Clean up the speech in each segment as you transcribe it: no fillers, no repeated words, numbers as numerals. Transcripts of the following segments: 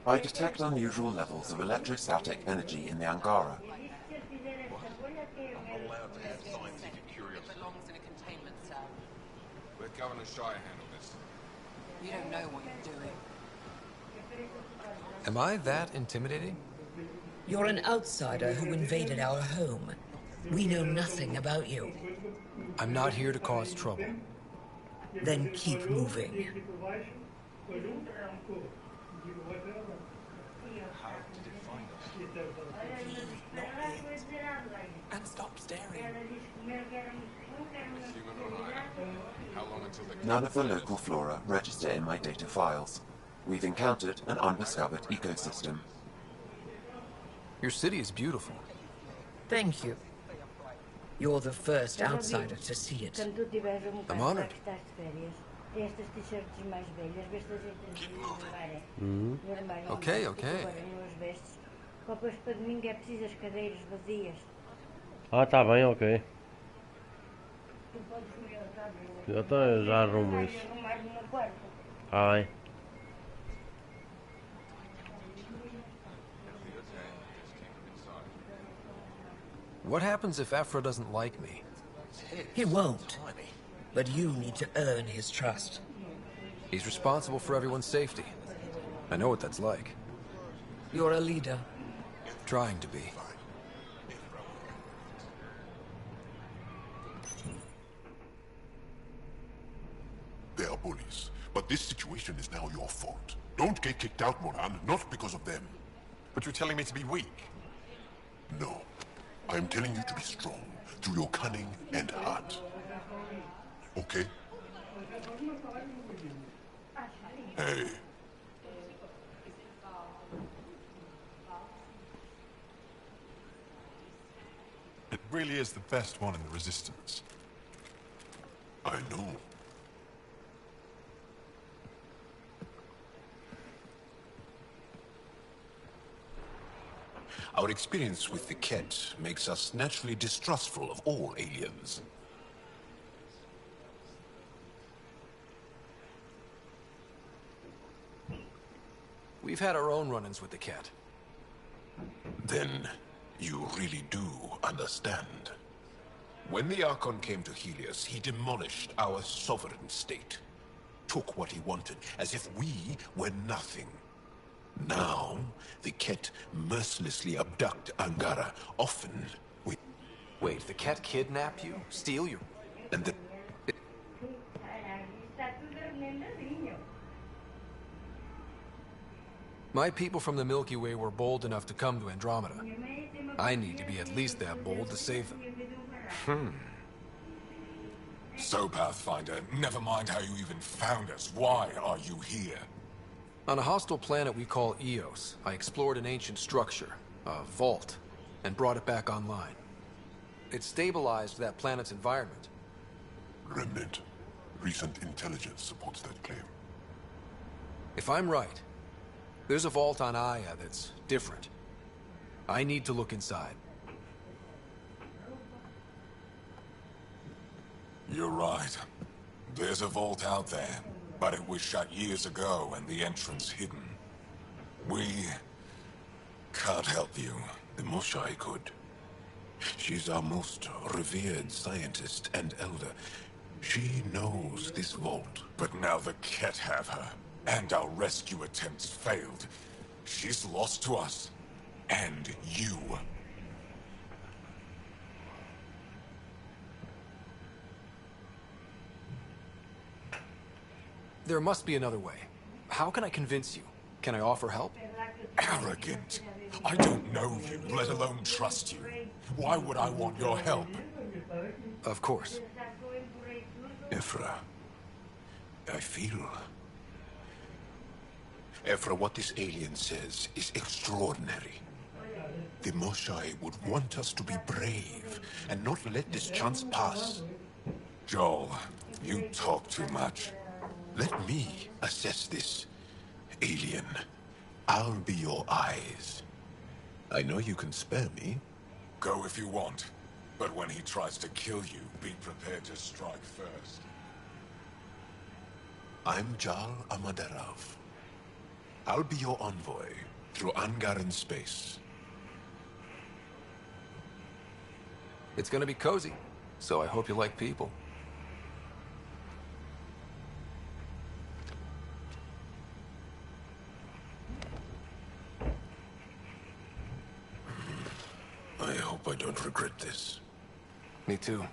I detect unusual levels of electrostatic energy in the Angara. I'm not allowed to have scientific curiosity. It belongs in a containment cell. Let Governor Shire handle this. You don't know what you're doing. Am I that intimidating? You're an outsider who invaded our home. We know nothing about you. I'm not here to cause trouble. Then keep moving. How did it find us? And stop staring. Human or not? How long until they... None of the local flora register in my data files. We've encountered an undiscovered ecosystem. Your city is beautiful. Thank you. You're the first outsider to see it. I'm honored. Okay, okay. Ah, tá bem, ok. Eu já arrumo isso. Tá bem. What happens if Afro doesn't like me? He won't. But you need to earn his trust. He's responsible for everyone's safety. I know what that's like. You're a leader. Trying to be. They are bullies, but this situation is now your fault. Don't get kicked out, Moran, not because of them. But you're telling me to be weak? No. I am telling you to be strong, through your cunning and heart. Okay? Hey. It really is the best one in the Resistance. I know. Our experience with the Ket makes us naturally distrustful of all aliens. We've had our own run-ins with the cat. Then, you really do understand. When the Archon came to Helios, he demolished our sovereign state. Took what he wanted, as if we were nothing. Now, the Ket mercilessly abduct Angara, often with... Wait, the cat kidnap you? Steal you? And the... My people from the Milky Way were bold enough to come to Andromeda. I need to be at least that bold to save them. So, Pathfinder, never mind how you even found us. Why are you here? On a hostile planet we call Eos, I explored an ancient structure, a vault, and brought it back online. It stabilized that planet's environment. Remnant. Recent intelligence supports that claim. If I'm right, there's a vault on Aya that's different. I need to look inside. You're right. There's a vault out there, but it was shut years ago and the entrance hidden. We can't help you. The Moshai could. She's our most revered scientist and elder. She knows this vault. But now the Ket have her, and our rescue attempts failed. She's lost to us, and you. There must be another way. How can I convince you? Can I offer help? Arrogant. I don't know you, let alone trust you. Why would I want your help? Of course. Ephra, I feel... Ephra, what this alien says is extraordinary. The Moshai would want us to be brave and not let this chance pass. Joel, you talk too much. Let me assess this, alien. I'll be your eyes. I know you can spare me. Go if you want. But when he tries to kill you, be prepared to strike first. I'm Jal Amaderov. I'll be your envoy through Angaran space. It's gonna be cozy, so I hope you like people. I hope I don't regret this. Me too.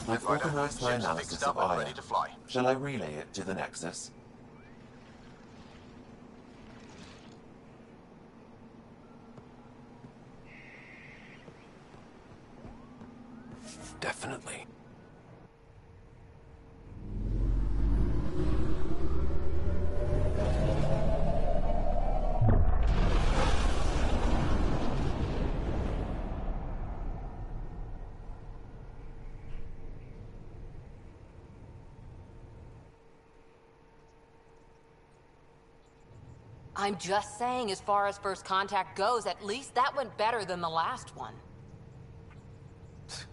I've organized my analysis of Aya. Shall I relay it to the Nexus? Definitely. I'm just saying, as far as first contact goes, at least that went better than the last one.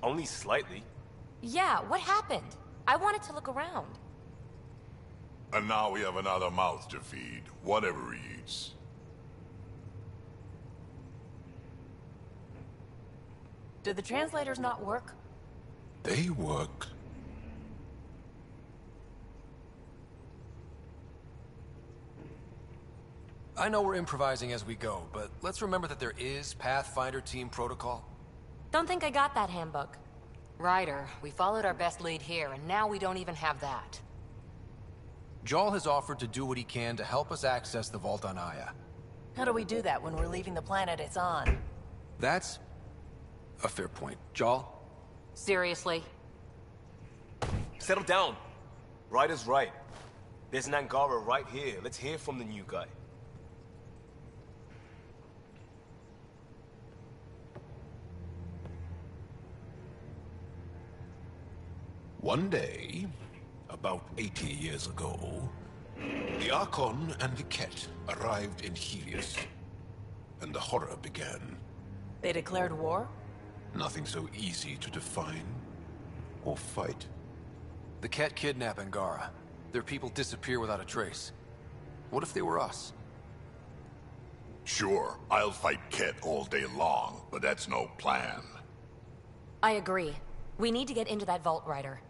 Only slightly. Yeah, what happened? I wanted to look around. And now we have another mouth to feed, whatever he eats. Did the translators not work? They work. I know we're improvising as we go, but let's remember that there is Pathfinder team protocol. Don't think I got that handbook. Ryder, we followed our best lead here, and now we don't even have that. Jarl has offered to do what he can to help us access the vault on Aya. How do we do that when we're leaving the planet it's on? That's a fair point. Jarl? Seriously? Settle down. Ryder's right. There's an Angara right here. Let's hear from the new guy. One day, about 80 years ago, the Archon and the Ket arrived in Helios, and the horror began. They declared war? Nothing so easy to define or fight. The Ket kidnap Angara. Their people disappear without a trace. What if they were us? Sure, I'll fight Ket all day long, but that's no plan. I agree. We need to get into that vault, Ryder.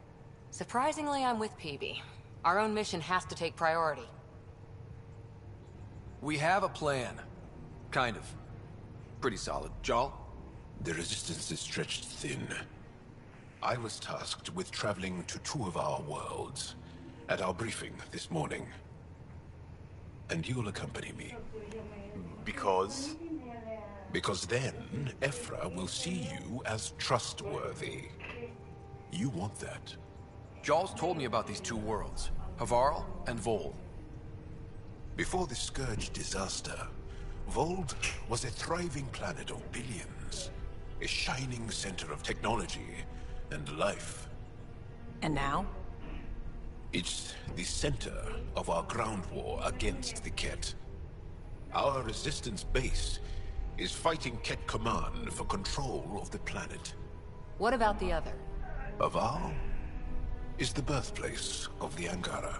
Surprisingly, I'm with PB. Our own mission has to take priority. We have a plan. Kind of. Pretty solid. Jarl? The resistance is stretched thin. I was tasked with traveling to two of our worlds at our briefing this morning. And you'll accompany me. Because? Because then, Ephra will see you as trustworthy. You want that. Jarl's told me about these two worlds, Havarl and Vol. Before the Scourge disaster, Vold was a thriving planet of billions. A shining center of technology and life. And now? It's the center of our ground war against the Ket. Our resistance base is fighting Ket Command for control of the planet. What about the other? Havarl is the birthplace of the Angara.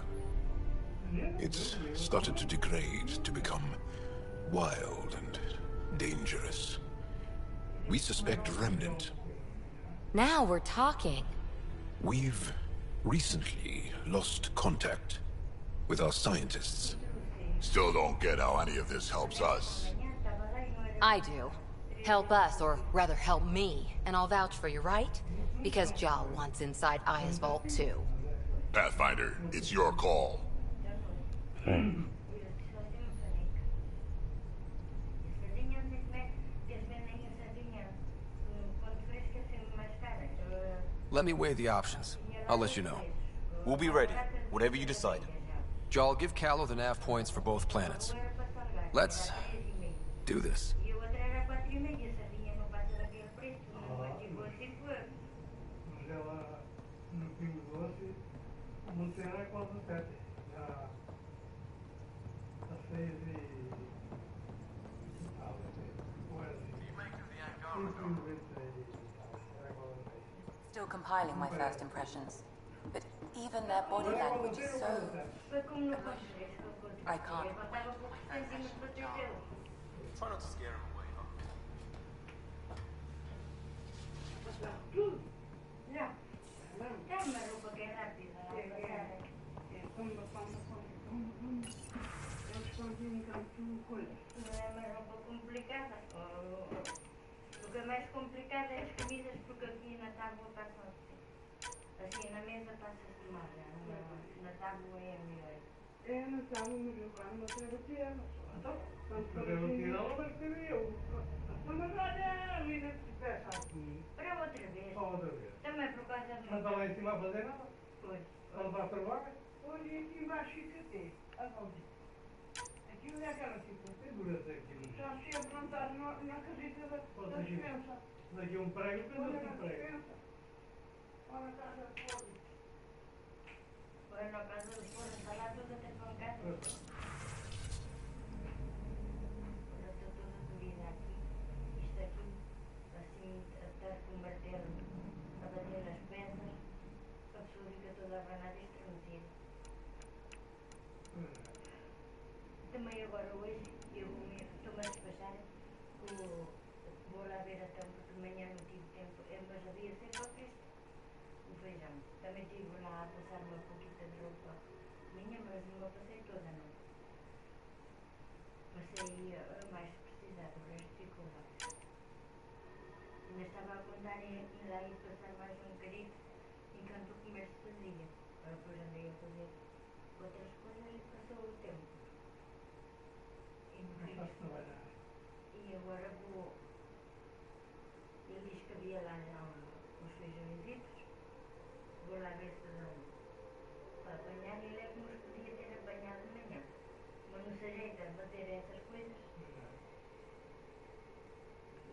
It's started to degrade, to become wild and dangerous. We suspect Remnant. Now we're talking. We've recently lost contact with our scientists. Still don't get how any of this helps us. I do. Help us, or rather help me, and I'll vouch for you, right? Because Jarl wants inside Aya's vault too. Pathfinder, it's your call. Let me weigh the options. I'll let you know. We'll be ready, whatever you decide. Jarl, give Callow the nav points for both planets. Let's do this. Funciona quando pede a 6 e tal, Still compiling my first impressions. But even their body language is so... I can't. Try not to scare him away, huh? O que é mais complicado é as comidas, porque aqui na tábua passa assim, na mesa passa-se mal, na tábua é melhor. É, na tábua, mas eu quando não sei bater, então, quando for assim, não vai ser eu. Mas olha, a vida que se peça aqui. Para outra vez. Só outra vez. Também por causa de... Não está lá em cima a fazer nada? Pois. Quando vai para baixo? Olha, aqui embaixo fica até. Aquilo é aquela situação. Dura aquilo. Está sempre não está na casita da dispensa. Daqui um prego, pensa-se um prego. Olha, está a fora. Olha, na casa de fora, está lá toda até para casa. Olha, estou toda doída aqui. Isto aqui, assim, até com o martelo a bater nas peças. A pessoa fica toda abanada e estremecida. Também agora hoje eu estou-me a despachar, vou lá ver a tampa, porque de manhã não tive tempo, mas havia sempre ao preço o feijão. Também estive lá a passar uma pouquinha de roupa minha, mas não a passei toda, não. Passei mais precisado, o resto ficou lá. Ainda estava a contar em ir lá e passar mais um bocadinho enquanto o comércio fazia. Depois andei a fazer outras coisas e passou o tempo. E agora vou. Ele diz que havia lá uns feijõezitos. Vou lá ver se dão para apanhar. Ele é como os podia ter apanhado de manhã. Mas não se ajeita a fazer essas coisas.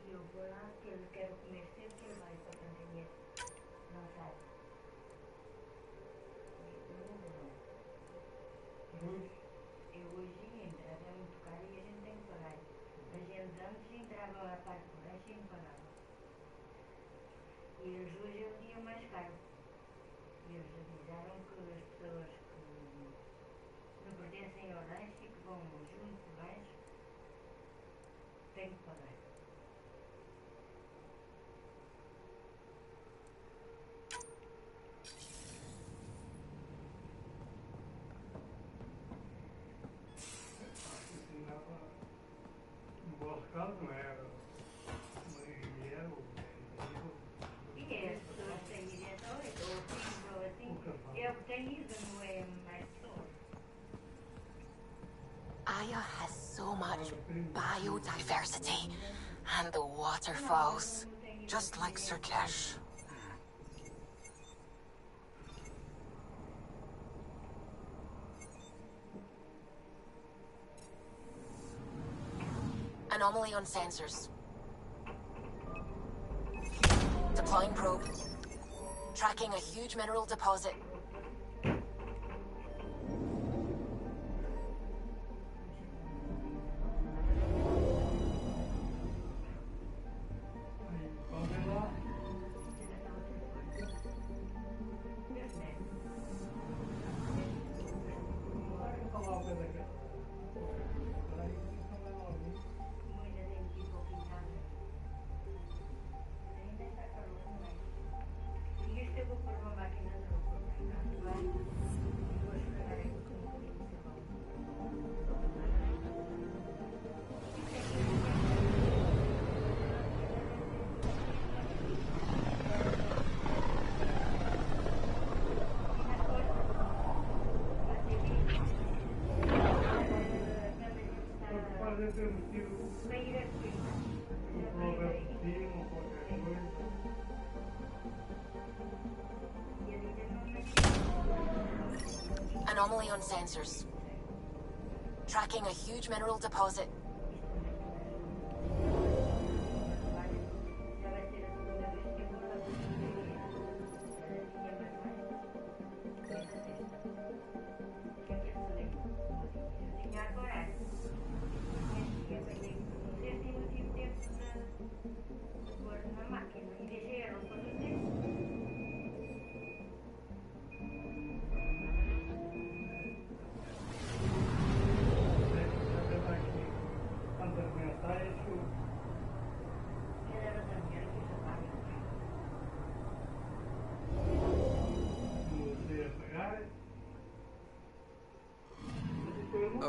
E eu vou lá, que ele quer comer cedo, que ele vai para a cantinha. Não sabe. Eu hoje entra, é muito caro e a gente tem que pagar. A gente antes entrava a parte por baixo e não pagava. E eles hoje é o dia mais caro. E eles avisaram que as pessoas que não pertencem ao lanche e que vão junto com o lanche têm que pagar. Não era uma engenheira ou e as pessoas têm direções, ou assim, eu tenho ido, não é mais pessoas. Aya has so much biodiversity, and the waterfalls, just like Sirkesh. Anomaly on sensors. Deploying probe. Tracking a huge mineral deposit. Anomaly on sensors. Tracking a huge mineral deposit.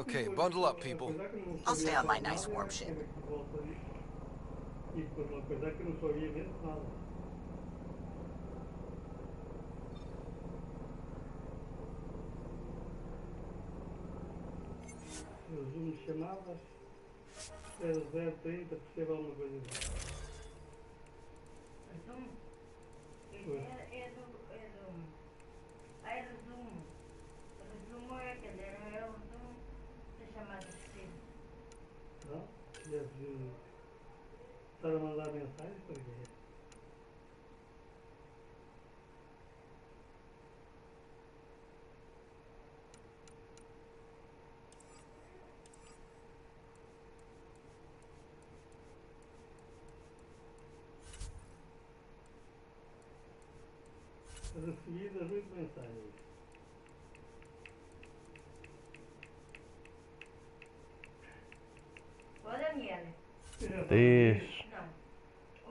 Okay, bundle up, people. I'll stay on my nice warm ship. E depois uma coisa que eu não sabia mesmo nada. Resumo de chamadas. 030, perceba alguma coisa disso. Resumo? É resumo. Resumo é aquele, é o resumo das chamadas que tive. Não? Deve estar a mandar mensagens para quê? Recebidas 8 mensagens. Ô Daniel. Diz. Não.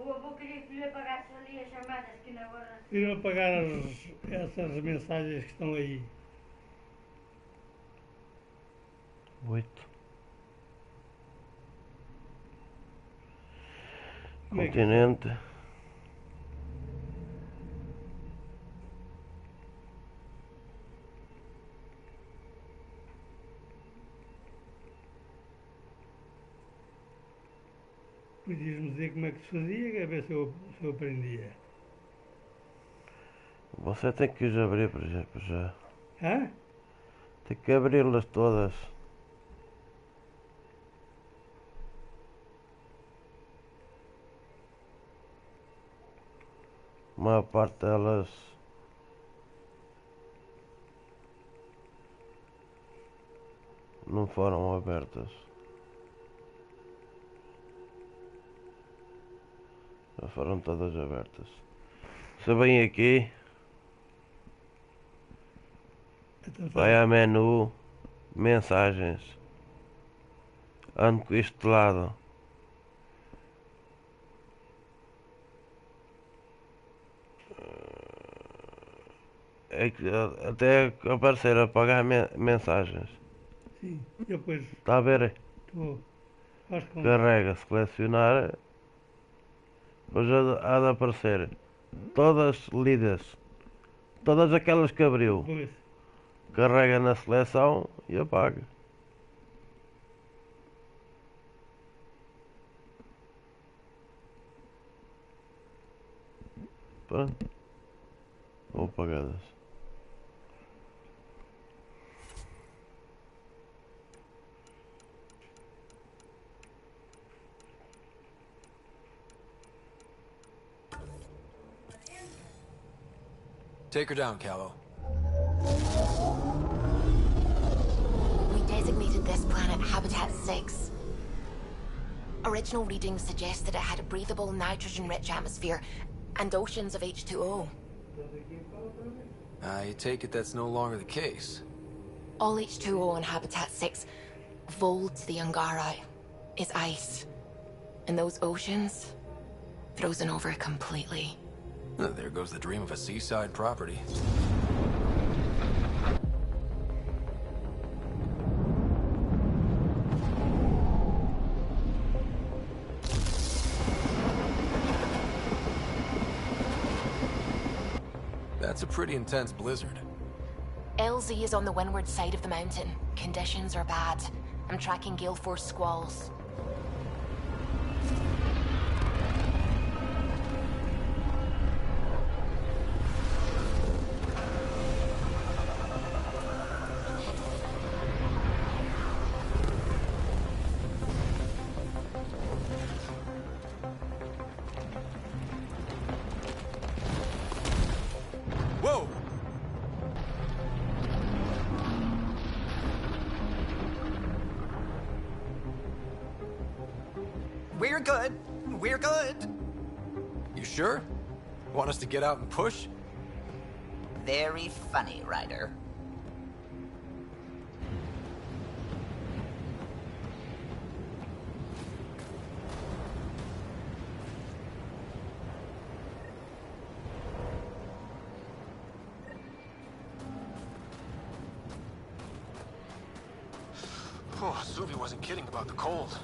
O avô queria que lhe apagasse ali as chamadas que na hora. Queriam apagar essas mensagens que estão aí. 8. Continente. Podias-me dizer como é que se fazia, a ver se eu aprendia. Você tem que os abrir, por exemplo, já. Hã? Tem que abri-las todas. A maior parte delas não foram abertas. Já foram todas abertas. Se vem aqui, vai a menu, mensagens, ando com isto de lado. É que até aparecer a apagar mensagens. Sim, depois. Está a ver? Estou. Carrega, selecionar. Depois há de aparecer todas lidas. Todas aquelas que abriu. Pois. Carrega na seleção e apaga. Pronto. Ou apagadas. Take her down, Callow. We designated this planet Habitat 6. Original readings suggest that it had a breathable, nitrogen-rich atmosphere and oceans of H2O. I take it that's no longer the case. All H2O in Habitat 6, Vold the Angara, is ice. And those oceans, frozen over completely. There goes the dream of a seaside property. That's a pretty intense blizzard. LZ is on the windward side of the mountain. Conditions are bad. I'm tracking gale force squalls. Whoa! We're good. We're good. You sure? Want us to get out and push? Very funny, Ryder. Oh, Suvi wasn't kidding about the cold.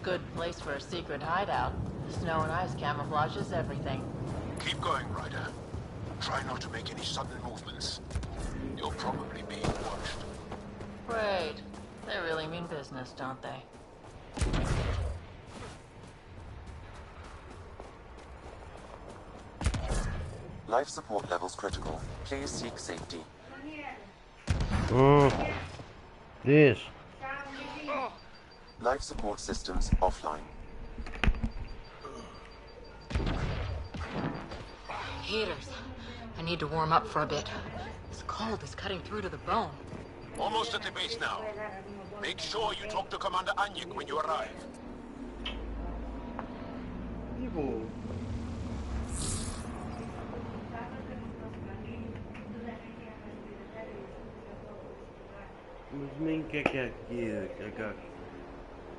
Good place for a secret hideout. Snow and ice camouflages everything. Keep going, Ryder. Try not to make any sudden movements. You're probably being watched. Great. They really mean business, don't they? Life support levels critical. Please seek safety. Yes. Life support systems offline. Heaters. I need to warm up for a bit. This cold is cutting through to the bone. Almost at the base now. Make sure you talk to Commander Anyik when you arrive. Vivo. Mas nem o que é aqui, cagaço?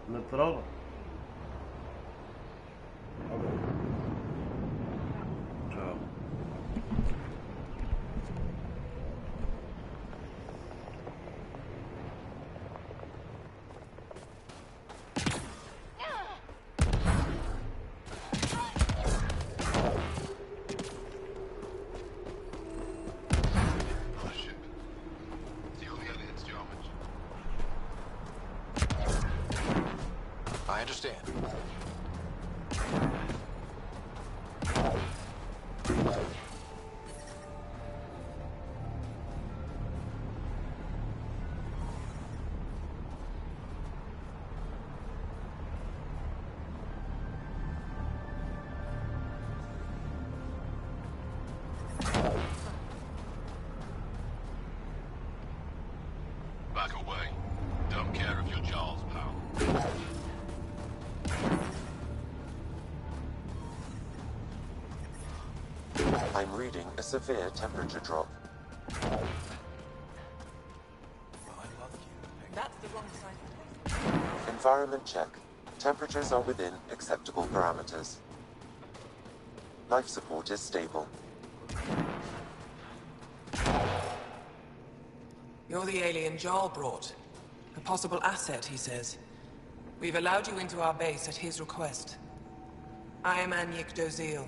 Na prova? Tchau. I understand. Back away. Don't care if you're Charles, pal. I'm reading a severe temperature drop. That's the wrong side. Environment check. Temperatures are within acceptable parameters. Life support is stable. You're the alien Jarl brought. A possible asset, he says. We've allowed you into our base at his request. I am Anyik Dozil.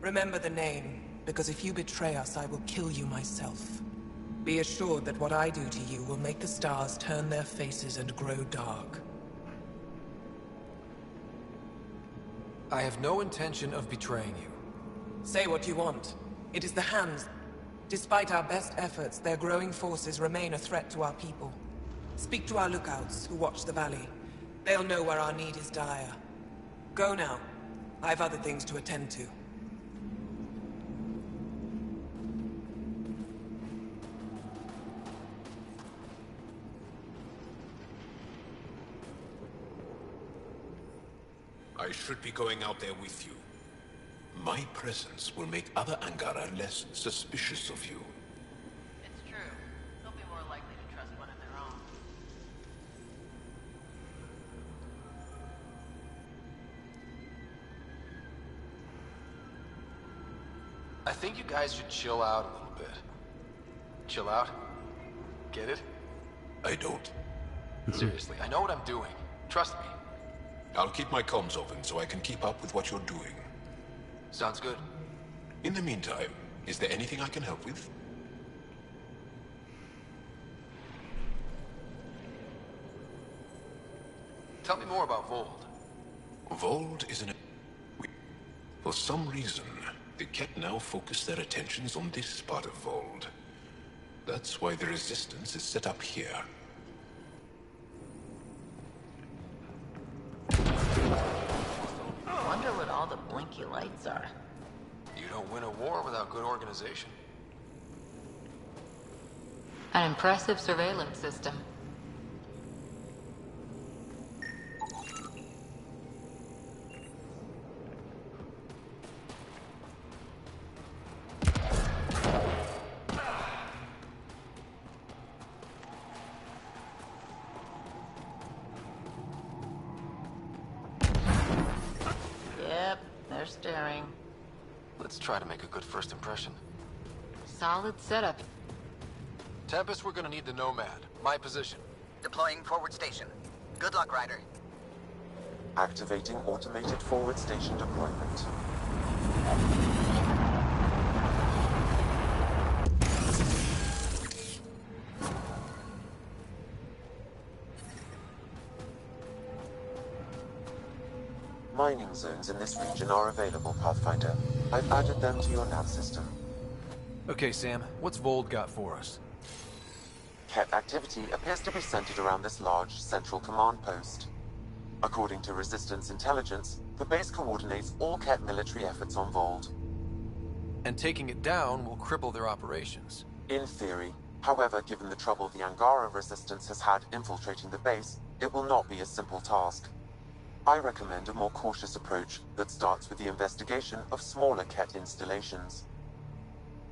Remember the name, because if you betray us, I will kill you myself. Be assured that what I do to you will make the stars turn their faces and grow dark. I have no intention of betraying you. Say what you want. It is the Hands. Despite our best efforts, their growing forces remain a threat to our people. Speak to our lookouts, who watch the valley. They'll know where our need is dire. Go now. I have other things to attend to. I should be going out there with you. My presence will make other Angara less suspicious of you. It's true. They'll be more likely to trust one of their own. I think you guys should chill out a little bit. Chill out? Get it? I don't. Seriously, I know what I'm doing. Trust me. I'll keep my comms open so I can keep up with what you're doing. Sounds good. In the meantime, is there anything I can help with? Tell me more about Vold. Vold is an... For some reason, the Ket now focus their attentions on this part of Vold. That's why the Resistance is set up here. Wonder what all the blinky lights are. You don't win a war without good organization. An impressive surveillance system. Yep, they're staring. Let's try to make a good first impression. Solid setup. Tempest, we're gonna need the Nomad. My position. Deploying forward station. Good luck, Ryder. Activating automated forward station deployment. Mining zones in this region are available, Pathfinder. I've added them to your nav system. Okay, Sam, what's Vold got for us? Ket activity appears to be centered around this large central command post. According to Resistance intelligence, the base coordinates all Ket military efforts on Vold. And taking it down will cripple their operations. In theory. However, given the trouble the Angara Resistance has had infiltrating the base, it will not be a simple task. I recommend a more cautious approach that starts with the investigation of smaller Ket installations.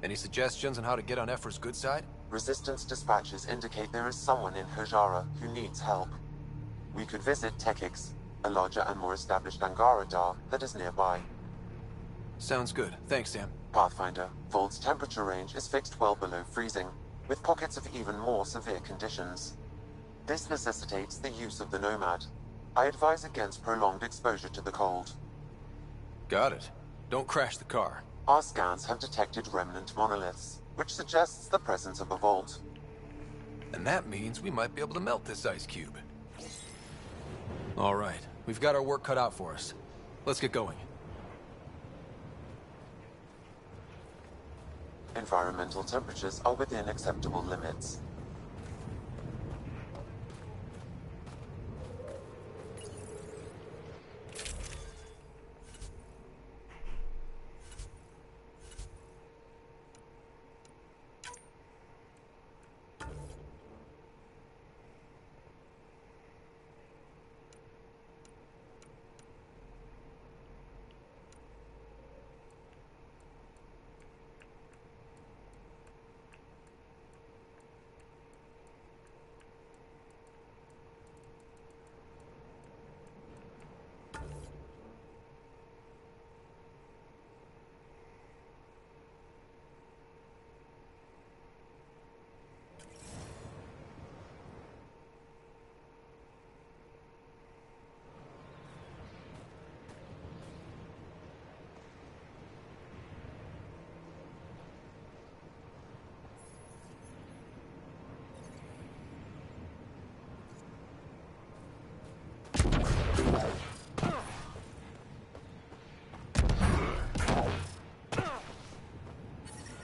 Any suggestions on how to get on Ephra's good side? Resistance dispatches indicate there is someone in Hajara who needs help. We could visit Tekix, a larger and more established Angara Dar that is nearby. Sounds good. Thanks, Sam. Pathfinder, Vold's temperature range is fixed well below freezing, with pockets of even more severe conditions. This necessitates the use of the Nomad. I advise against prolonged exposure to the cold. Got it. Don't crash the car. Our scans have detected remnant monoliths, which suggests the presence of a vault. And that means we might be able to melt this ice cube. All right, we've got our work cut out for us. Let's get going. Environmental temperatures are within acceptable limits.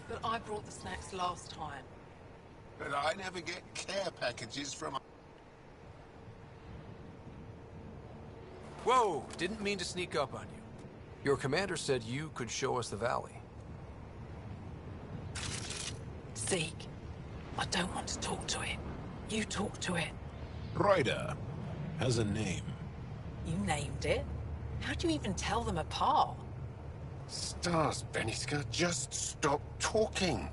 But I brought the snacks last time. But I never get care packages from... Whoa! Didn't mean to sneak up on you. Your commander said you could show us the valley. Zeke, I don't want to talk to it. You talk to it. Ryder has a name. You named it. How do you even tell them apart? Stars, Beniska, just stop talking.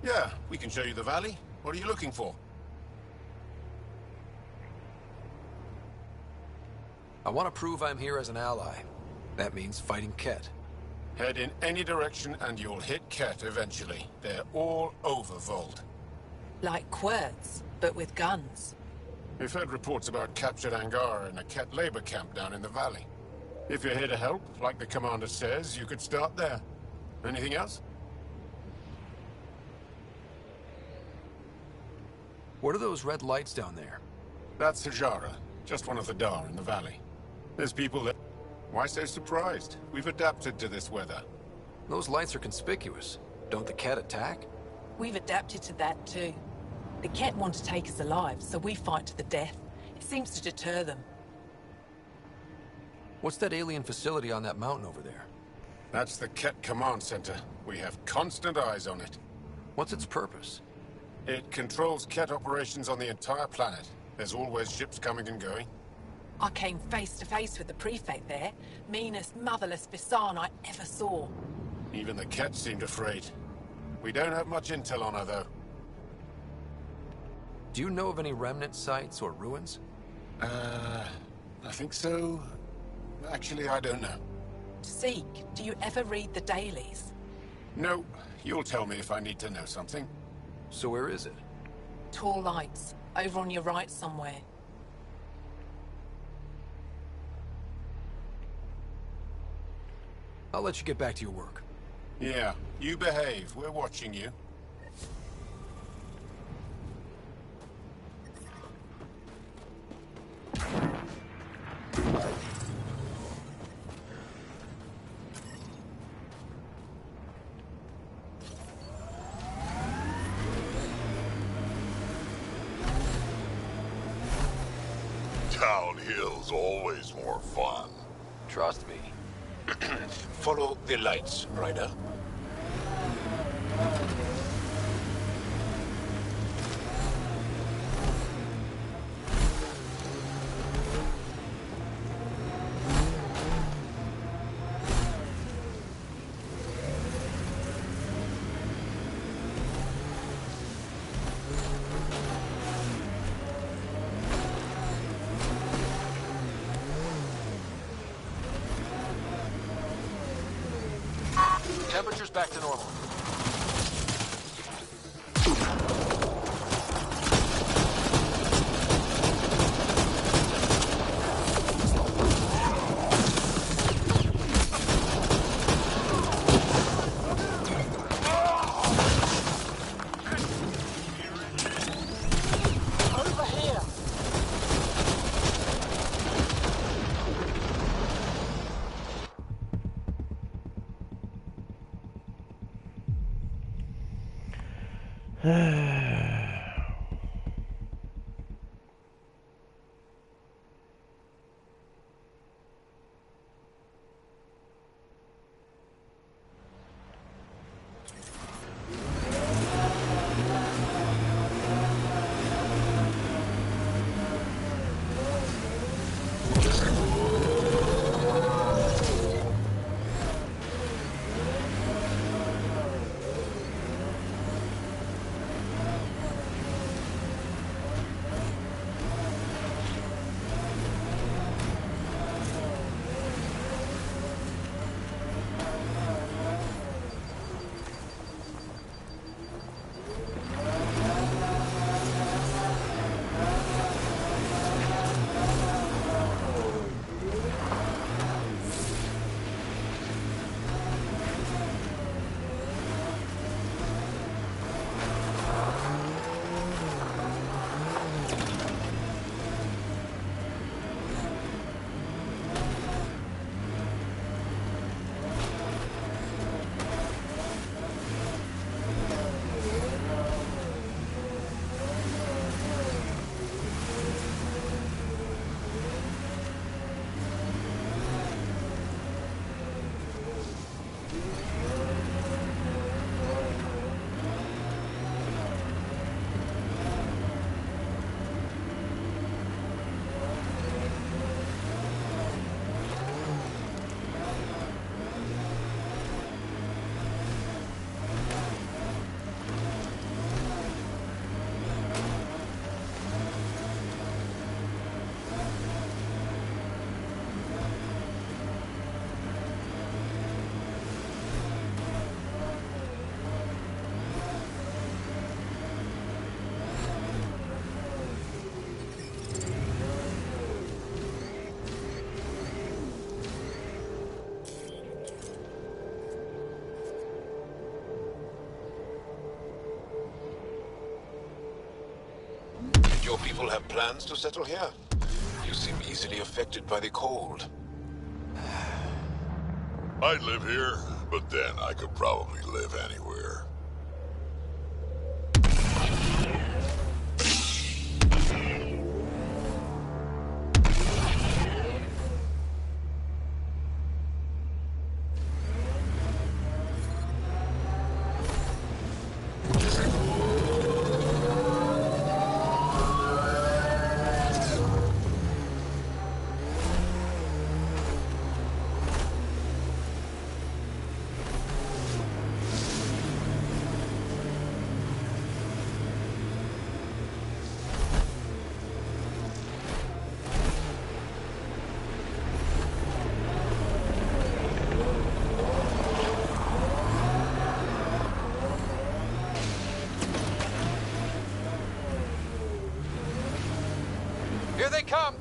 Yeah, we can show you the valley. What are you looking for? I want to prove I'm here as an ally. That means fighting Ket. Head in any direction and you'll hit Ket eventually. They're all over Vold. Like Quirts, but with guns. We've heard reports about captured Angara in a Ket labor camp down in the valley. If you're here to help, like the commander says, you could start there. Anything else? What are those red lights down there? That's Hajara, just one of the Dar in the valley. There's people that... Why so surprised? We've adapted to this weather. Those lights are conspicuous. Don't the Ket attack? We've adapted to that too. The Ket want to take us alive, so we fight to the death. It seems to deter them. What's that alien facility on that mountain over there? That's the Ket Command Center. We have constant eyes on it. What's its purpose? It controls Ket operations on the entire planet. There's always ships coming and going. I came face to face with the prefect there. Meanest, motherless Bisan I ever saw. Even the Ket seemed afraid. We don't have much intel on her, though. Do you know of any remnant sites or ruins? I think so. Actually, I don't know. Zeke, do you ever read the dailies? No. You'll tell me if I need to know something. So where is it? Tall lights. Over on your right somewhere. I'll let you get back to your work. Yeah, you behave. We're watching you. Downhill's always more fun. Trust me. Follow the lights, Ryder. Temperature's back to normal. Over here! Your people have plans to settle here? You seem easily affected by the cold. I'd live here, but then I could probably live anywhere. Here they come!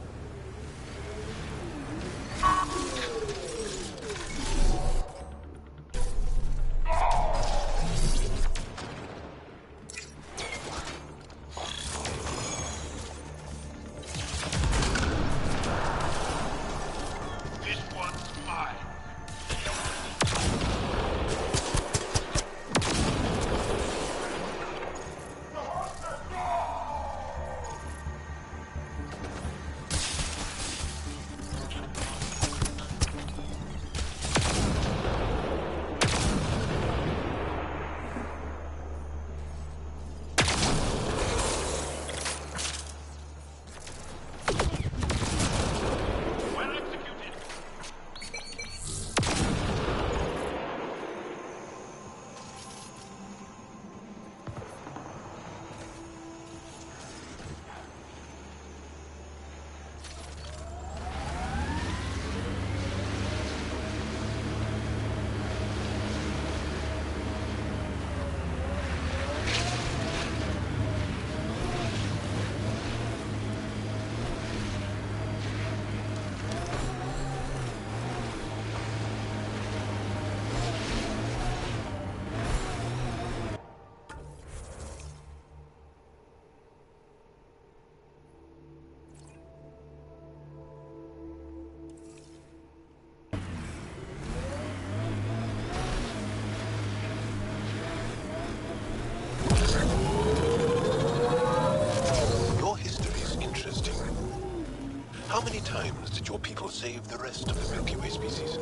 How many times did your people save the rest of the Milky Way species?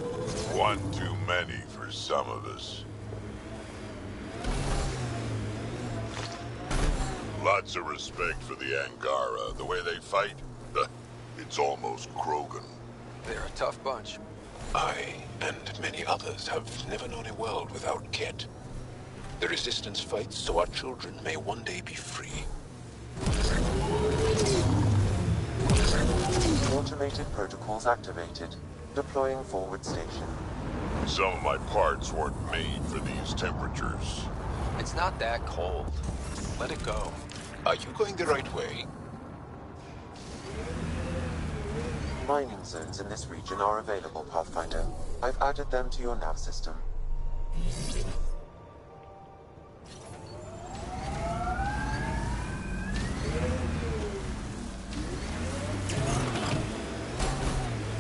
One too many for some of us. Lots of respect for the Angara. The way they fight, it's almost Krogan. They're a tough bunch. I, and many others, have never known a world without Ket. The Resistance fights so our children may one day be free. Automated protocols activated. Deploying forward station. Some of my parts weren't made for these temperatures. It's not that cold. Let it go. Are you going the right way? Mining zones in this region are available, Pathfinder. I've added them to your nav system.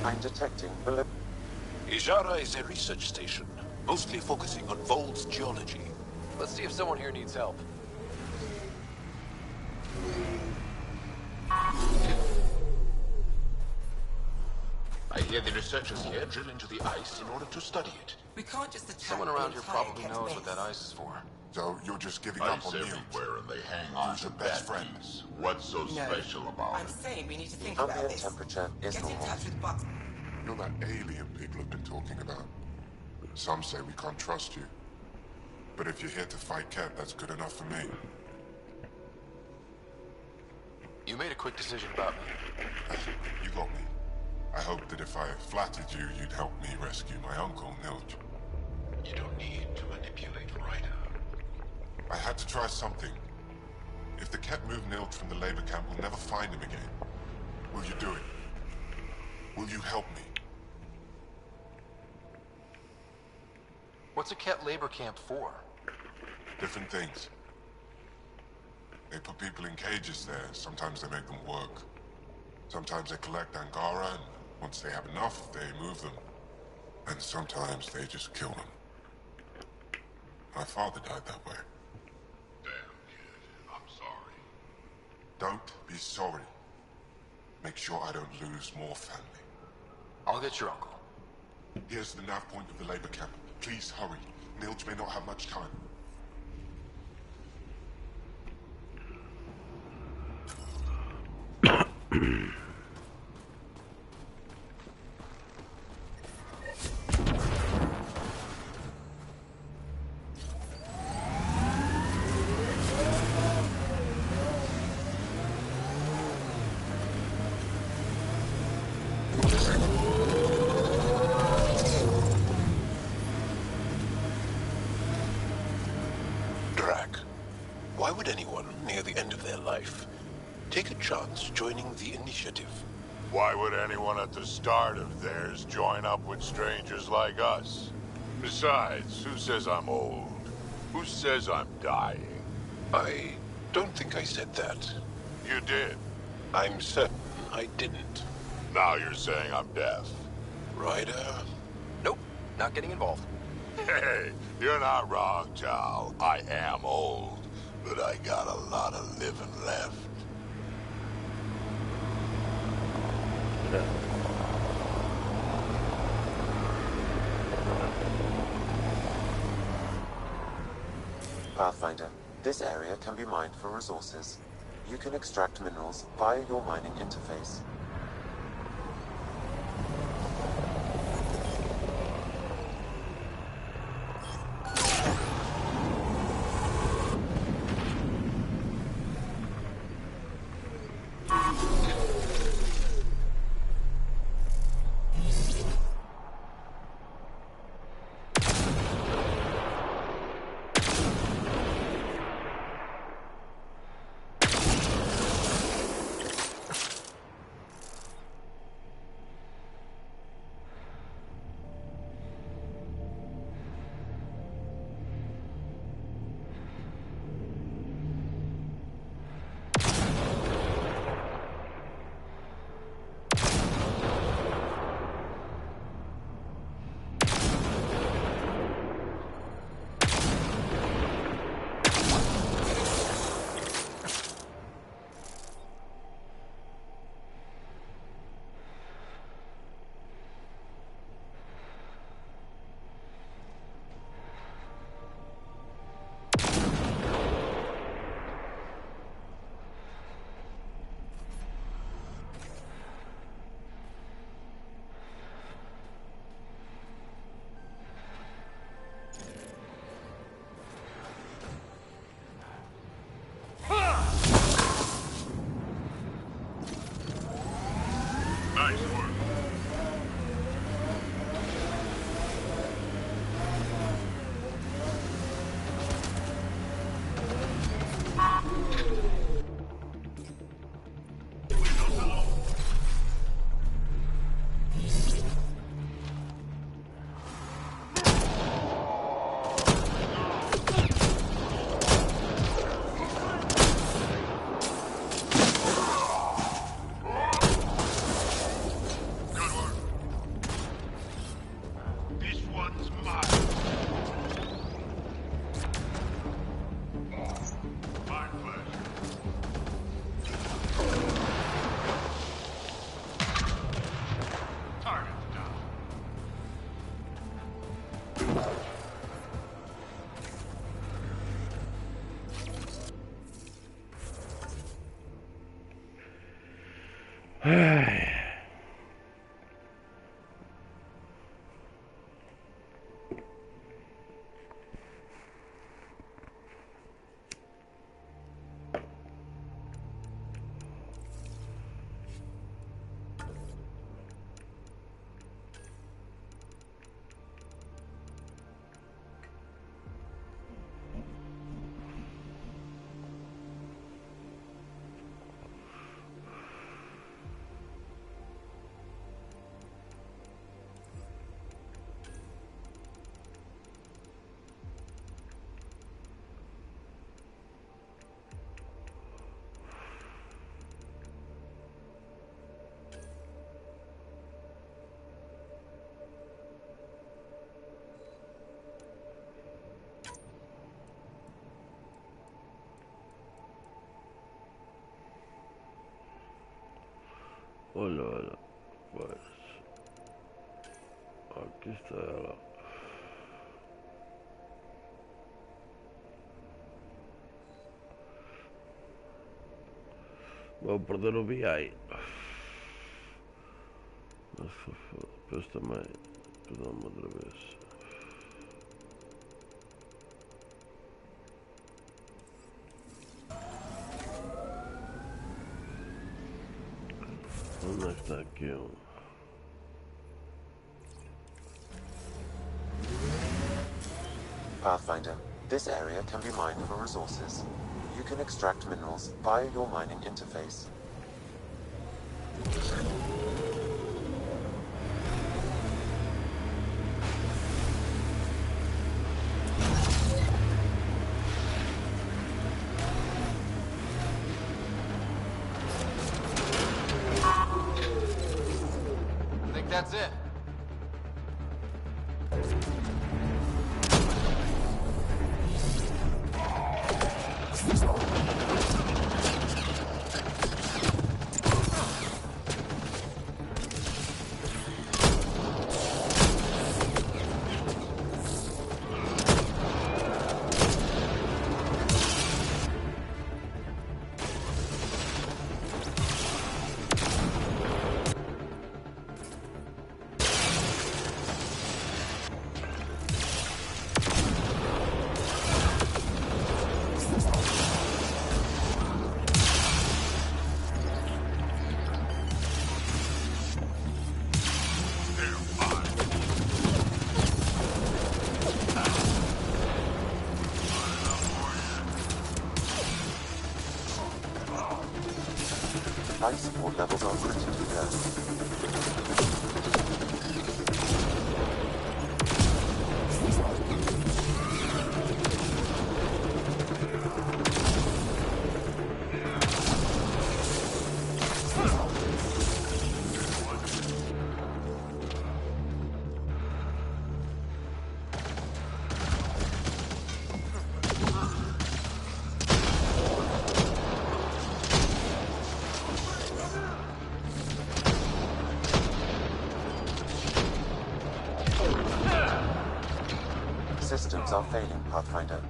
I'm detecting below. Ijara is a research station, mostly focusing on Vol's geology. Let's see if someone here needs help. I hear the researchers here drill into the ice in order to study it. We can't just attack. Someone around here probably knows what that ice is for. So you're just giving up on everywhere and they hang on to best friends. What's so special about I'm it? saying we need to think about Ambient this. temperature is Get in normal. touch with Buck. You're that alien people have been talking about. Some say we can't trust you. But if you're here to fight Ket, that's good enough for me. You made a quick decision about me. You got me. I hoped that if I flattered you, you'd help me rescue my uncle, Nilj. You don't need to manipulate Ryder. I had to try something. If the Ket move Nilj from the labor camp, we'll never find him again. Will you do it? Will you help me? What's a Ket labor camp for? Different things. They put people in cages there. Sometimes they make them work. Sometimes they collect Angara, and once they have enough, they move them. And sometimes they just kill them. My father died that way. Damn, kid. I'm sorry. Don't be sorry. Make sure I don't lose more family. I'll get your uncle. Here's the nav point of the labor camp. Please hurry. Nilj may not have much time. Drac, why would anyone near the end of their life take a chance joining the initiative. Why would anyone at the start of theirs join up with strangers like us? Besides, who says I'm old? Who says I'm dying? I don't think I said that. You did. I'm certain I didn't. Now you're saying I'm deaf. Ryder? Nope, not getting involved. Hey, you're not wrong, Jal. I am old, but I got a lot of living left. Pathfinder, this area can be mined for resources. You can extract minerals via your mining interface. Olha, olha, pois. Aqui está ela. Vou perder o BI. Mas depois também perdão-me outra vez. Onde é que está aqui um? Pathfinder, this area can be mined for resources. You can extract minerals via your mining interface. I think that's it. Life support levels are critically low. Systems are failing, Pathfinder.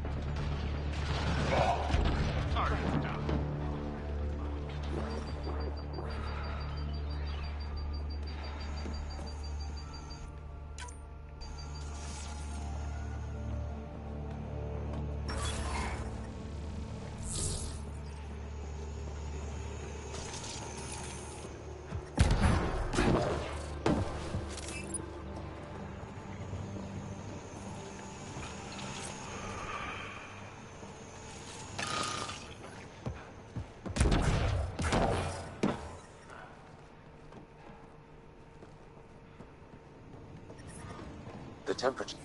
The temperature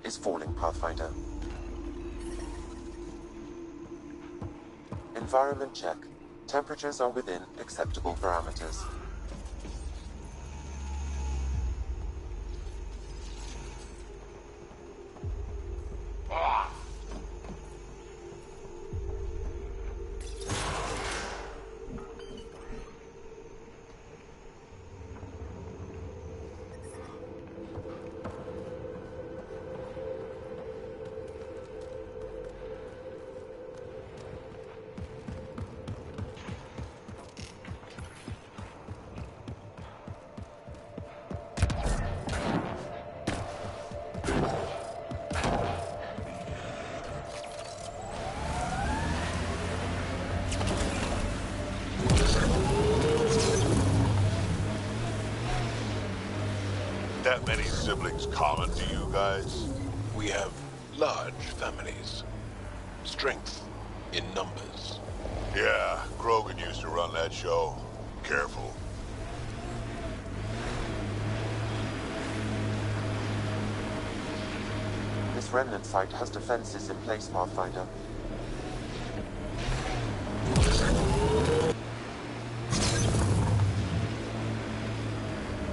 is falling, Pathfinder. Environment check. Temperatures are within acceptable parameters. That many siblings common to you guys? We have large families. Strength in numbers. Yeah, Grogan used to run that show. Careful. This remnant site has defenses in place, Pathfinder.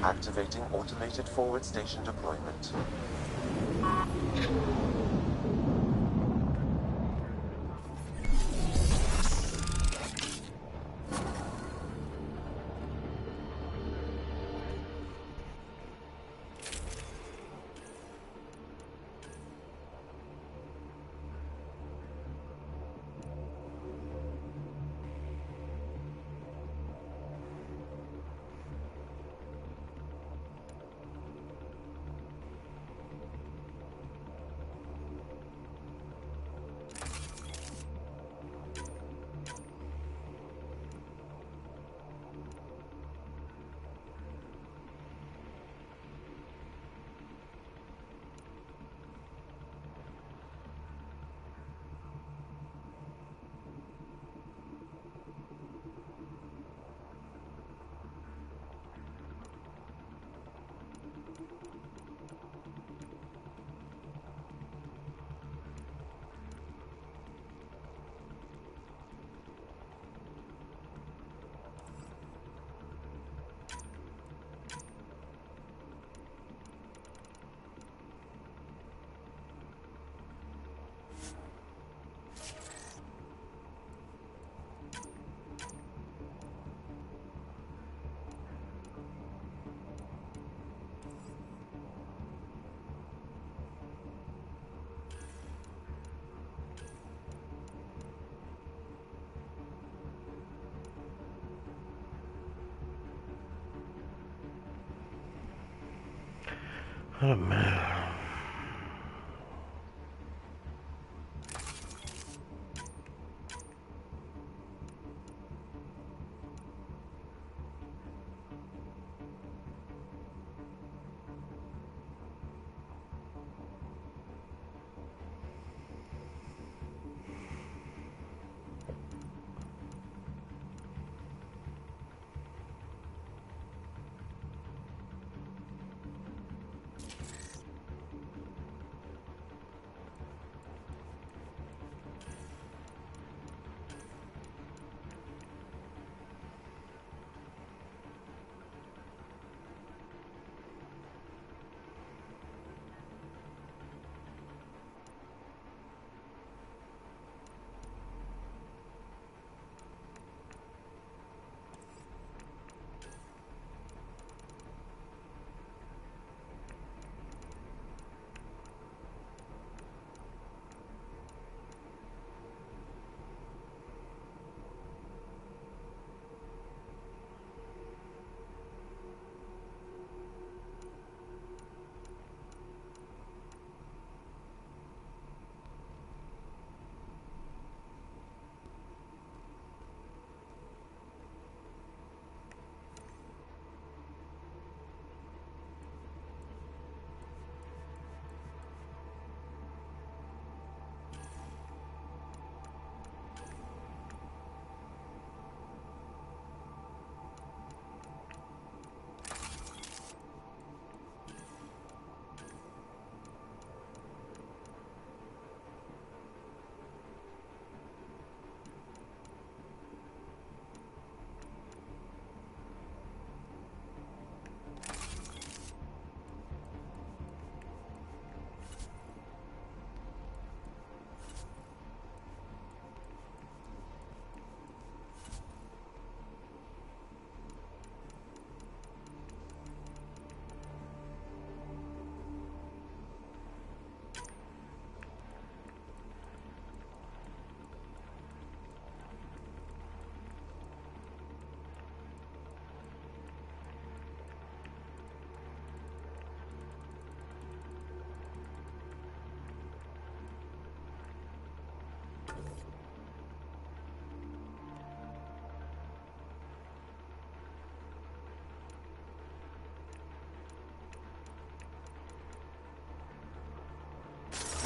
Activating automated forward station deployment.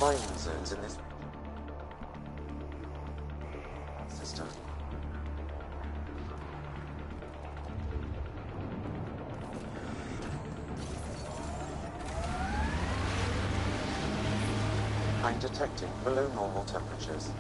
Mining zones in this system. I'm detecting below normal temperatures.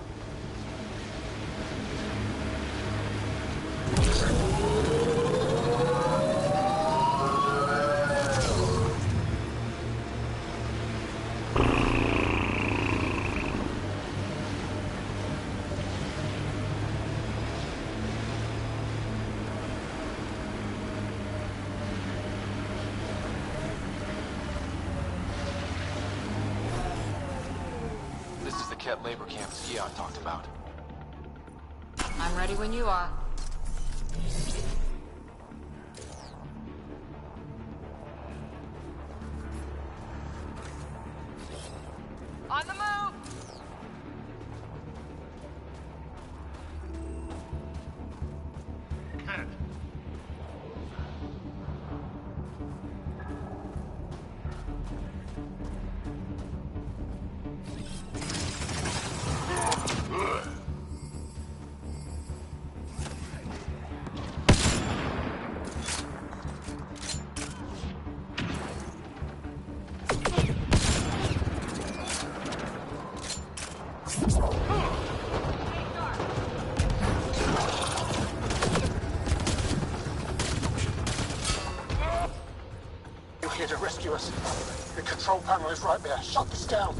Cat labor camp Skiot talked about. I'm ready when you are. On the move! Cat. Here to rescue us. The control panel is right there. Shut this down.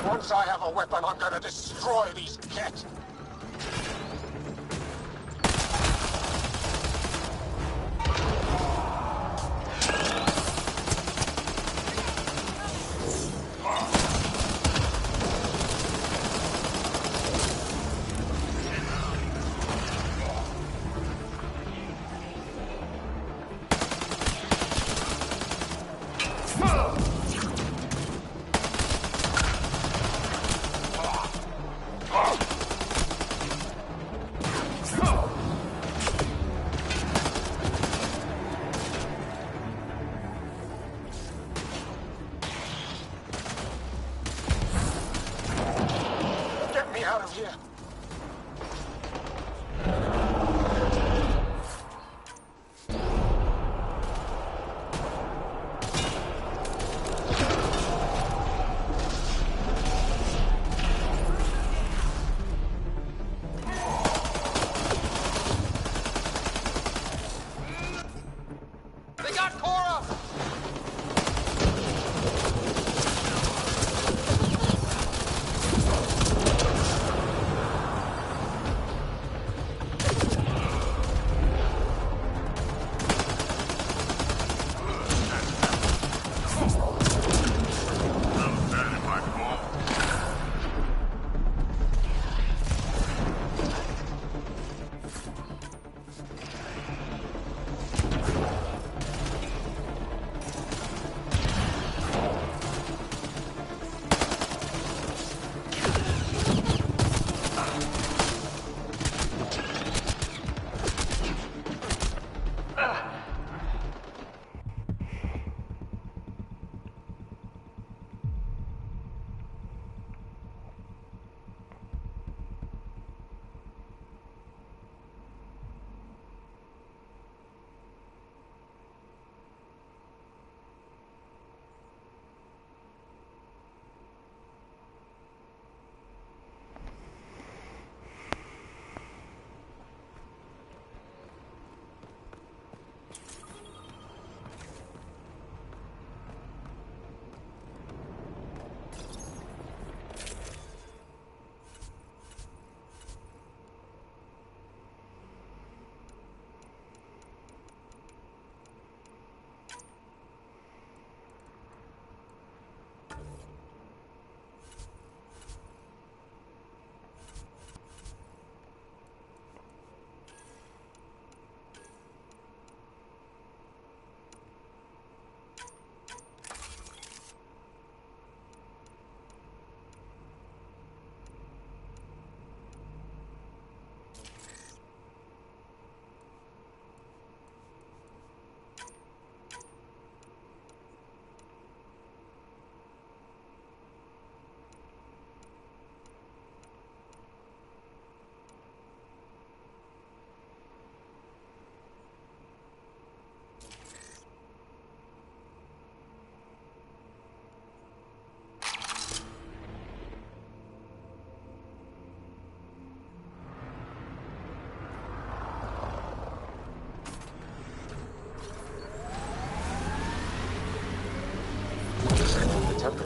Once I have a weapon, I'm gonna destroy these cats.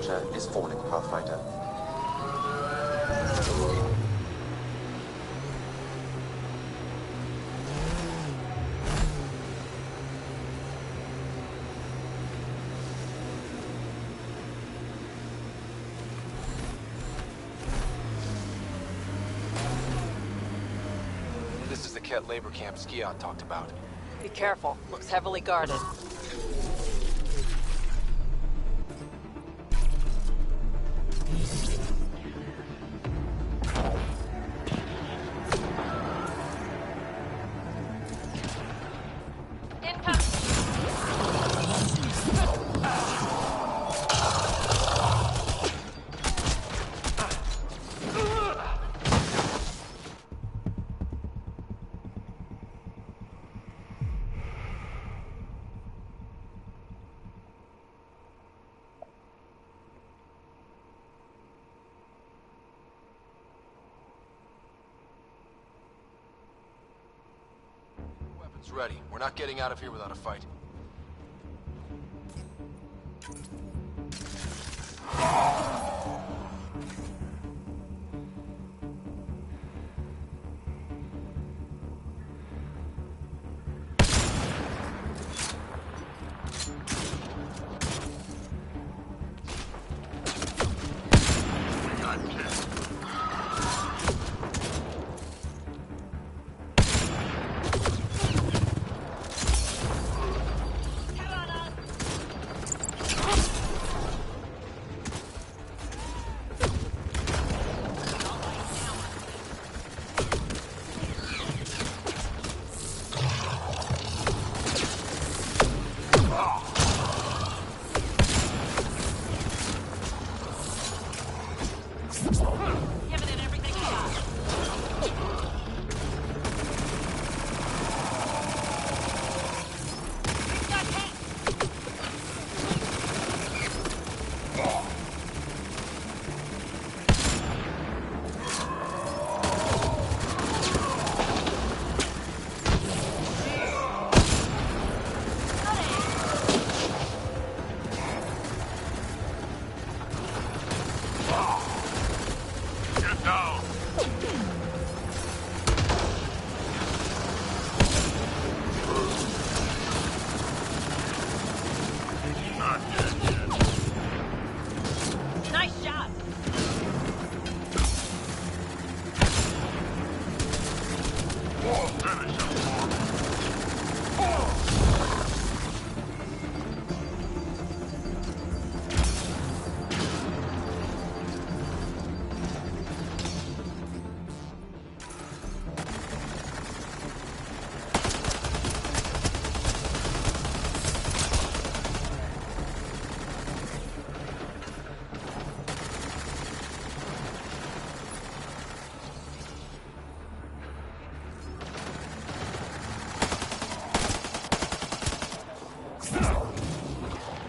pressure is falling, Pathfinder. This is the Ket labor camp Skion talked about. Be careful. Looks heavily guarded. Weapons ready. We're not getting out of here without a fight.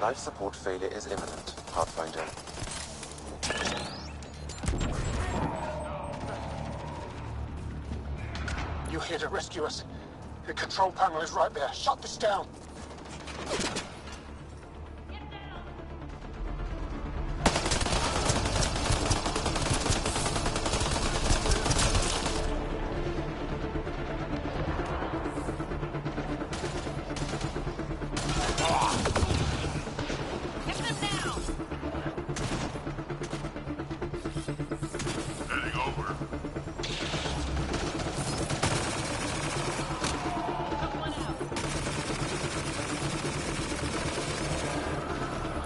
Life support failure is imminent, Pathfinder. You're here to rescue us. The control panel is right there. Shut this down.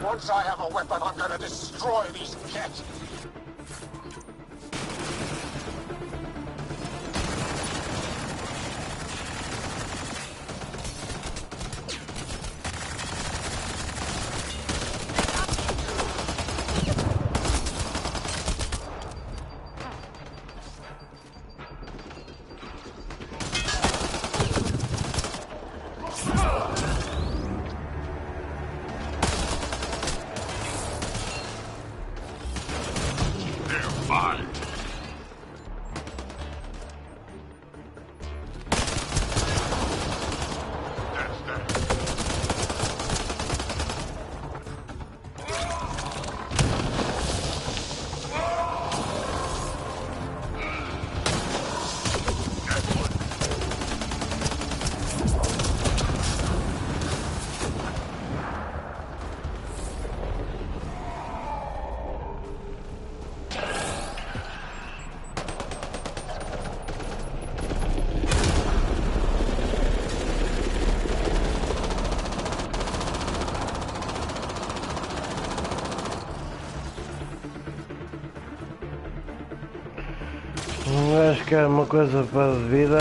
Once I have a weapon, I'm gonna destroy these cats. Acho que é uma coisa para de vida.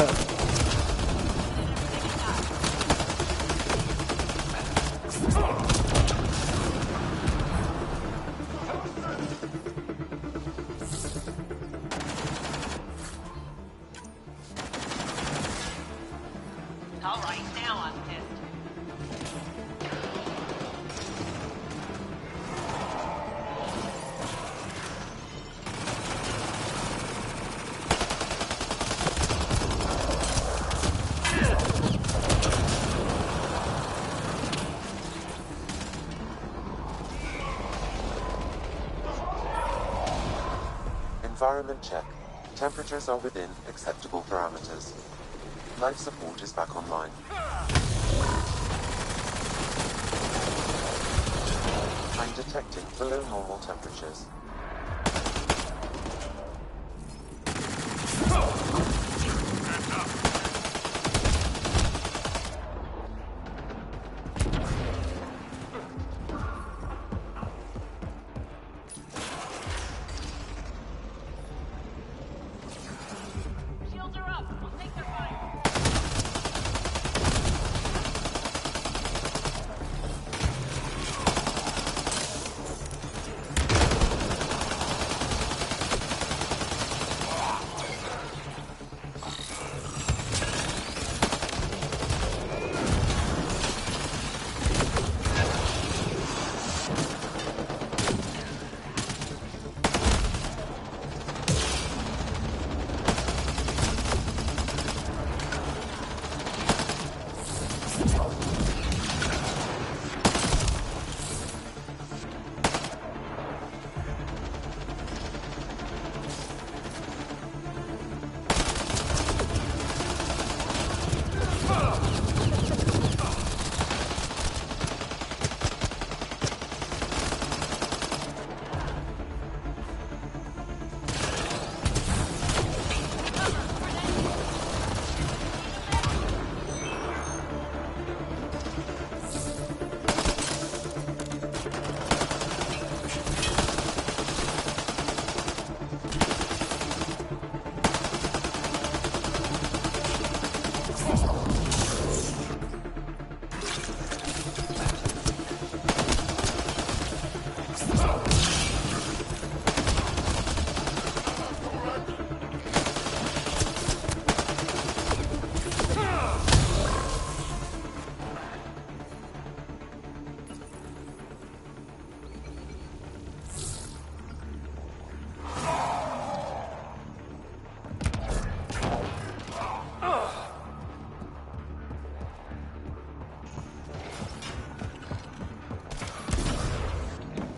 Environment check. Temperatures are within acceptable parameters. Life support is back online. I'm detecting below normal temperatures.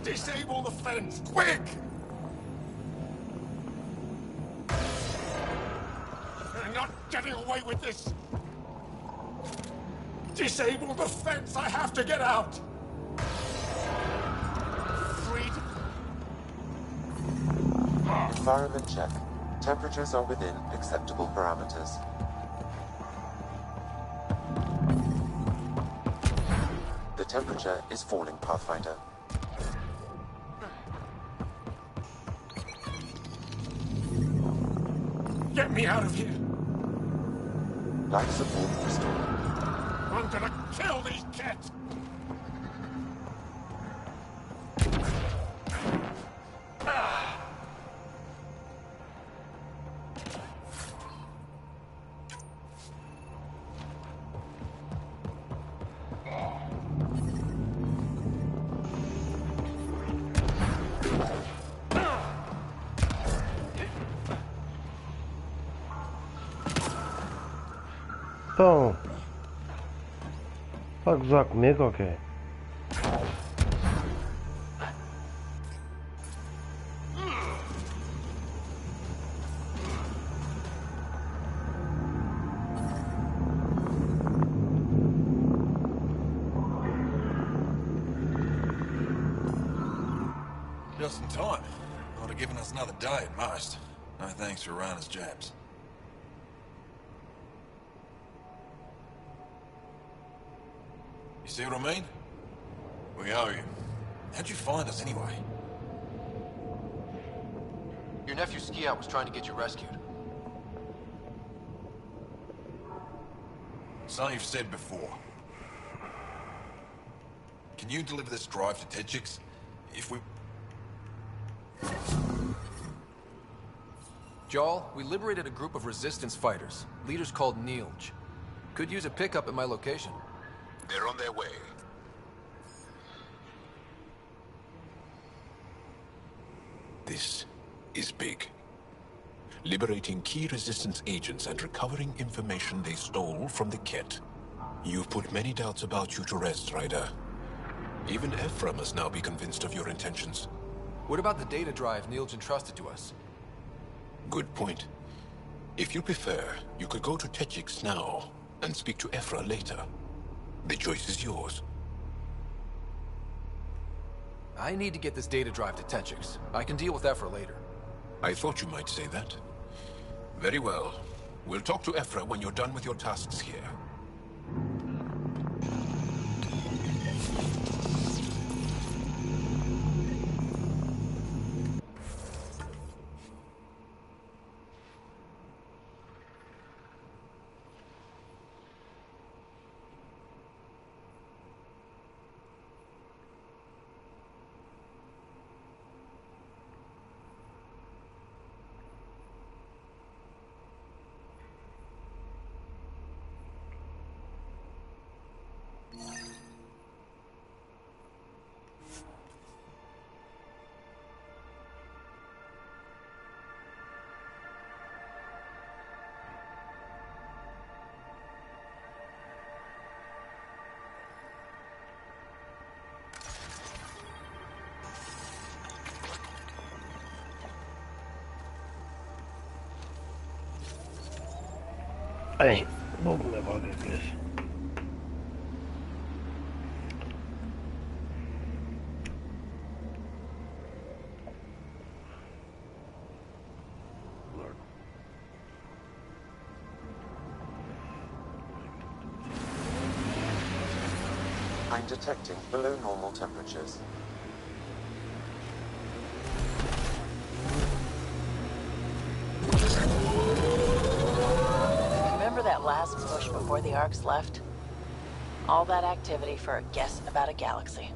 Disable the fence, quick! You're not getting away with this! Disable the fence, I have to get out! Environment check. Temperatures are within acceptable parameters. The temperature is falling, Pathfinder. Get me out of here! Life support restored. I'm gonna kill these cats! Então, vai gozar comigo ou quê? Just in time. Would have given us another day at most. No thanks for Rana's jabs. You see what I mean? We owe you. How'd you find us anyway? Your nephew Ski Out was trying to get you rescued. As I've said before. Can you deliver this drive to Techix? If we... Jarl, we liberated a group of resistance fighters, leaders called Neilj. Could use a pickup at my location. They're on their way. This is big. Liberating key resistance agents and recovering information they stole from the kit. You've put many doubts about you to rest, Ryder. Even Ephra must now be convinced of your intentions. What about the data drive Neilj entrusted to us? Good point. If you prefer, you could go to Techix now and speak to Ephra later. The choice is yours. I need to get this data drive to Techix. I can deal with Ephra later. I thought you might say that. Very well. We'll talk to Ephra when you're done with your tasks here. Bem, vou comer qualquer coisa. I'm detecting below normal temperatures. Remember that last push before the Arcs left? All that activity for a guess about a galaxy.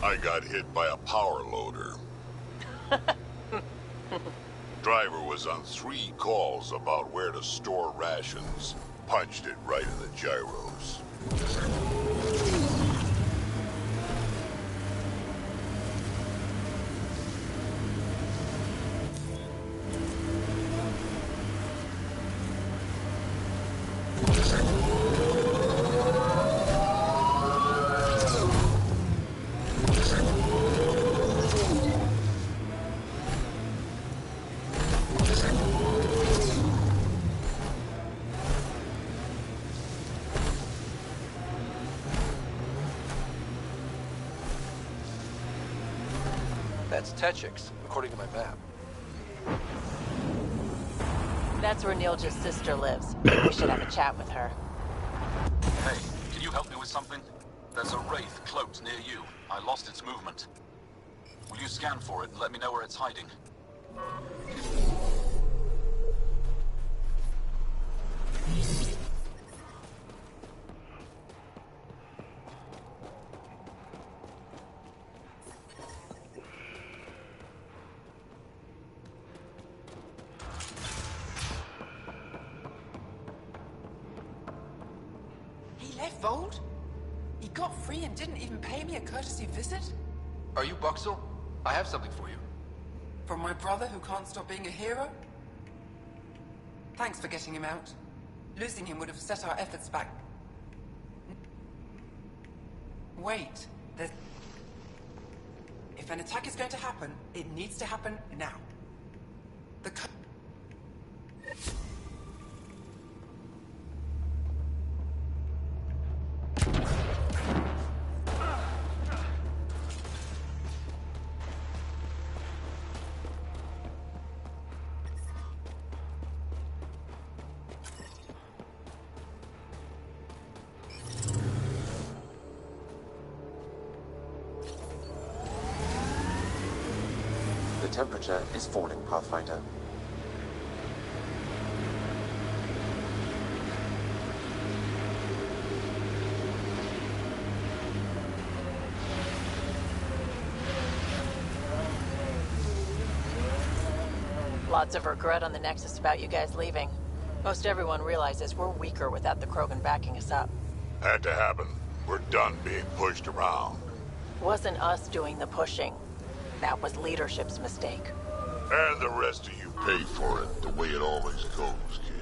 I got hit by a power loader. Driver was on 3 calls about where to store rations. Punched it right in the gyros. That's Techix, according to my map. That's where Neil's sister lives. We should have a chat with her. Hey, can you help me with something? There's a wraith cloaked near you. I lost its movement. Will you scan for it and let me know where it's hiding? Vold? He got free and didn't even pay me a courtesy visit? Are you Buxel? I have something for you. From my brother who can't stop being a hero? Thanks for getting him out. Losing him would have set our efforts back. Wait, there's... If an attack is going to happen, it needs to happen now. The The temperature is falling, Pathfinder. Lots of regret on the Nexus about you guys leaving. Most everyone realizes we're weaker without the Krogan backing us up. Had to happen. We're done being pushed around. Wasn't us doing the pushing. That was leadership's mistake. And the rest of you pay for it, the way it always goes, kid.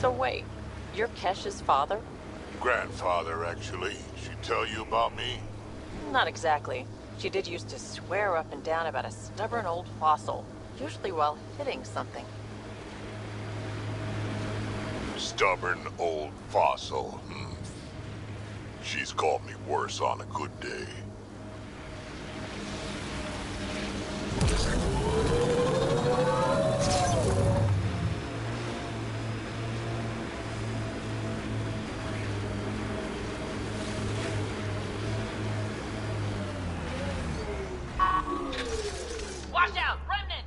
So wait, you're Kesh's father? Grandfather, actually. She tell you about me? Not exactly. She did used to swear up and down about a stubborn old fossil, usually while hitting something. Stubborn old fossil. She's called me worse on a good day. Watch out, remnant!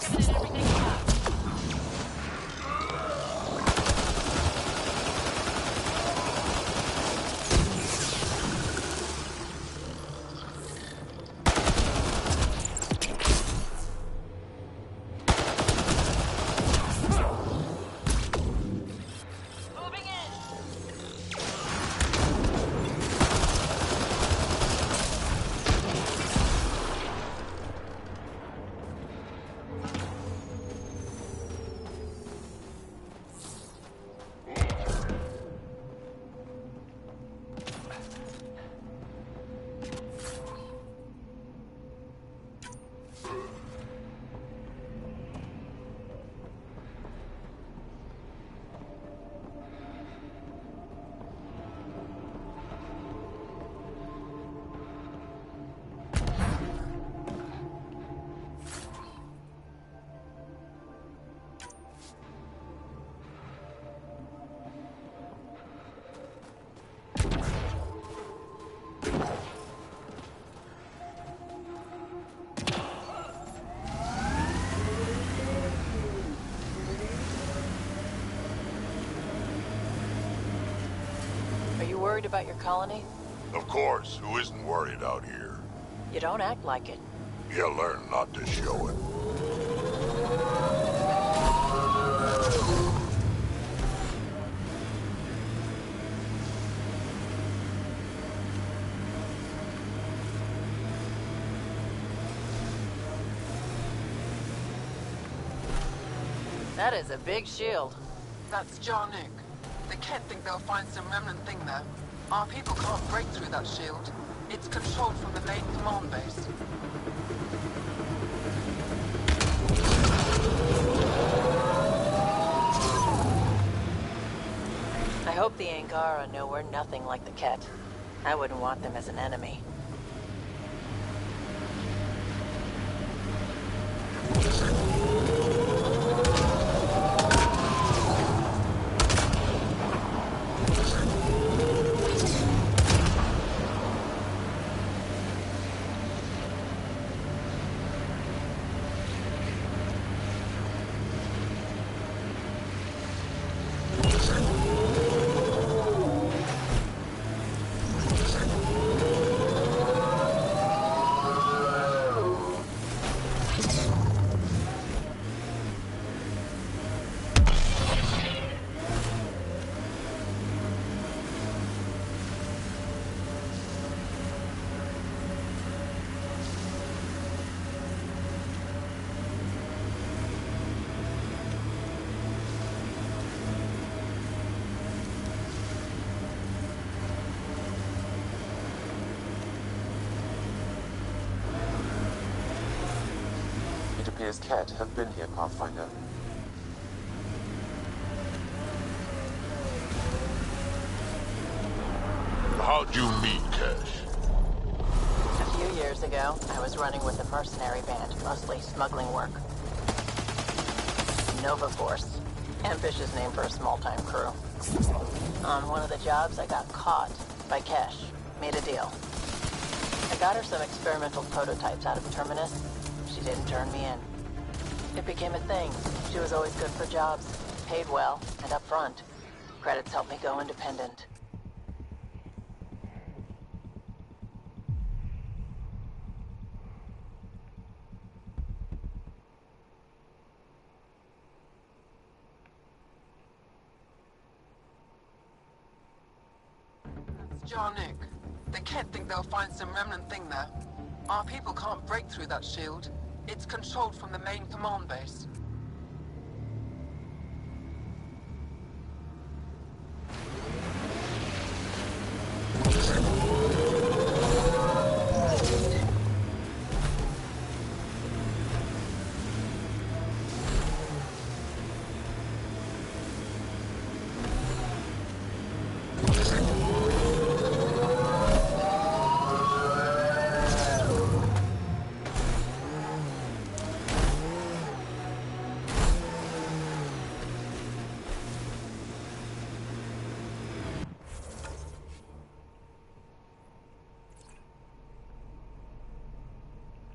Giving it everything we got. Moving in. Are you worried about your colony? Of course, who isn't worried out here? You don't act like it. You learn not to show it. That is a big shield. That's Jarnuk. The Kett think they'll find some remnant thing there. Our people can't break through that shield. It's controlled from the main command base. I hope the Angara know we're nothing like the Kett. I wouldn't want them as an enemy. appears Kett have been here, Pathfinder. How'd you meet Cash? A few years ago, I was running with a mercenary band, mostly smuggling work. Nova Force. Ambitious name for a small-time crew. On one of the jobs, I got caught by Kesh. Made a deal. I got her some experimental prototypes out of Terminus. She didn't turn me in. It became a thing. She was always good for jobs, paid well, and upfront. Credits helped me go independent. Jarnik, the Kett think they'll find some remnant thing there. Our people can't break through that shield. It's controlled from the main command base.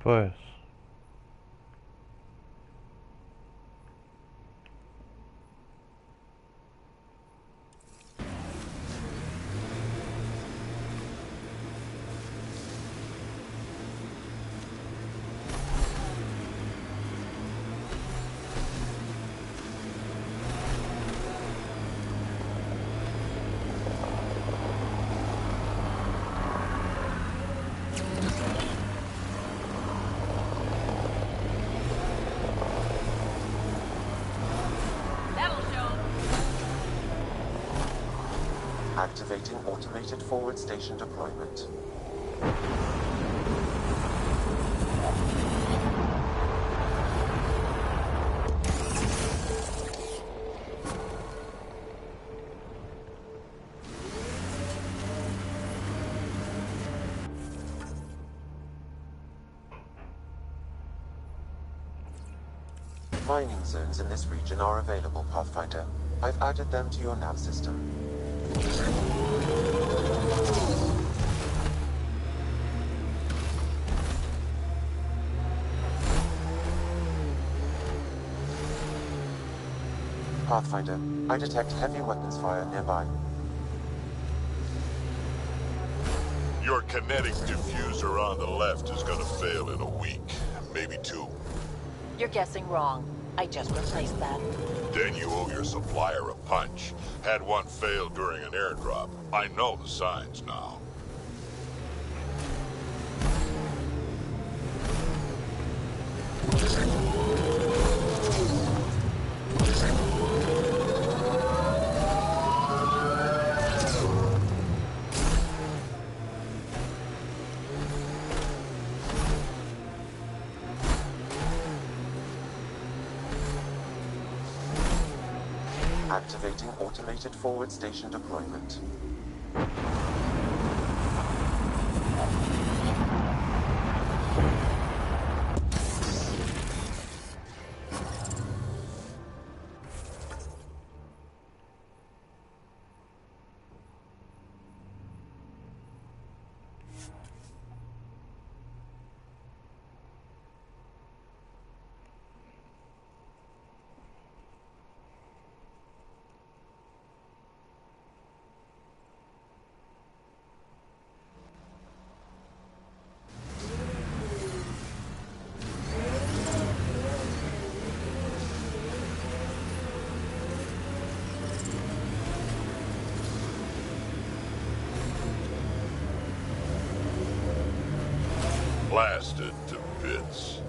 Pois. Activating automated forward station deployment. Mining zones in this region are available, Pathfinder. I've added them to your nav system. Pathfinder, I detect heavy weapons fire nearby. Your kinetic diffuser on the left is gonna fail in a week, maybe 2. You're guessing wrong. I just replaced that. Then you owe your supplier a punch. Had one fail during an airdrop. I know the signs now. Activating automated forward station deployment. Blasted to bits.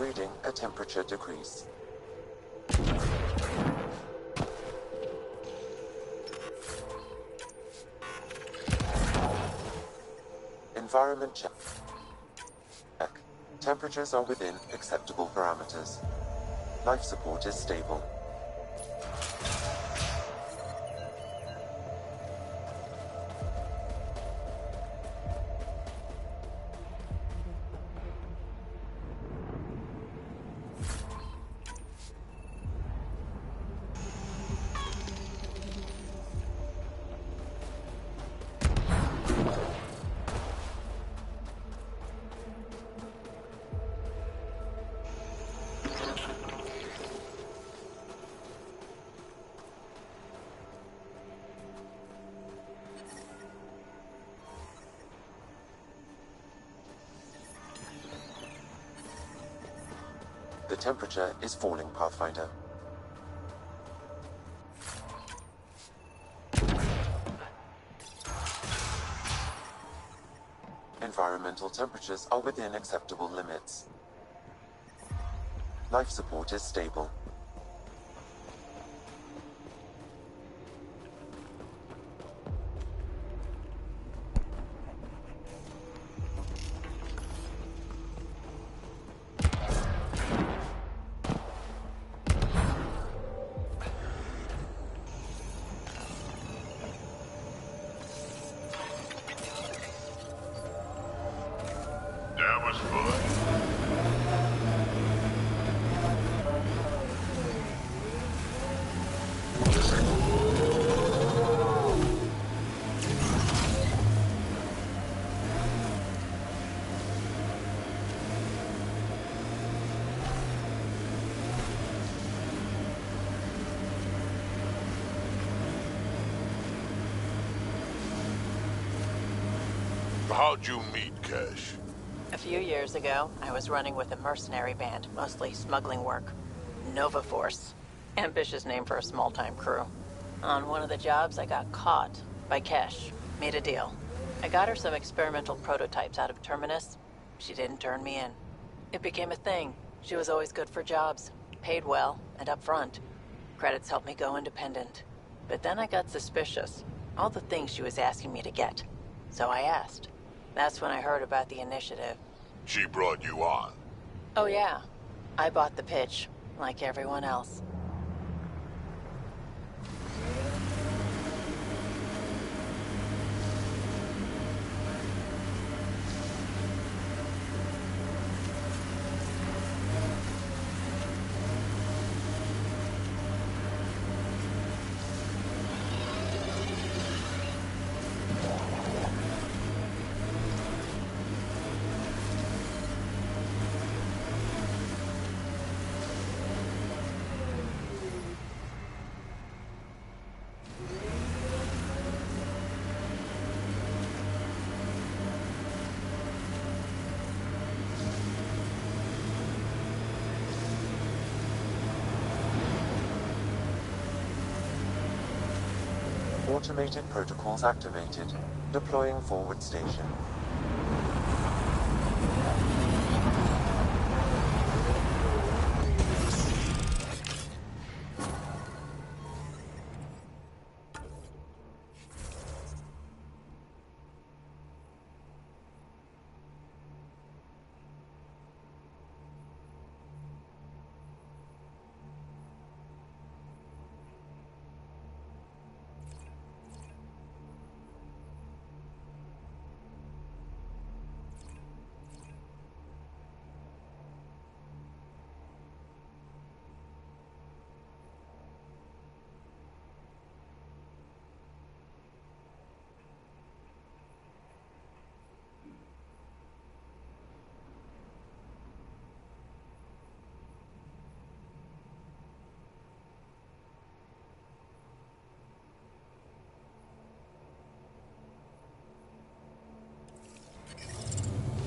reading a temperature decrease. Environment check. Temperatures are within acceptable parameters. Life support is stable. The temperature is falling, Pathfinder. Environmental temperatures are within acceptable limits. Life support is stable. That was fun. How'd you meet Cash? A few years ago, I was running with a mercenary band, mostly smuggling work. Nova Force. Ambitious name for a small-time crew. On one of the jobs, I got caught by Kesh. Made a deal. I got her some experimental prototypes out of Terminus. She didn't turn me in. It became a thing. She was always good for jobs. Paid well, and up front. Credits helped me go independent. But then I got suspicious. All the things she was asking me to get. So I asked. That's when I heard about the initiative. She brought you on. Oh yeah. I bought the pitch, like everyone else. Automated protocols activated. Deploying forward station.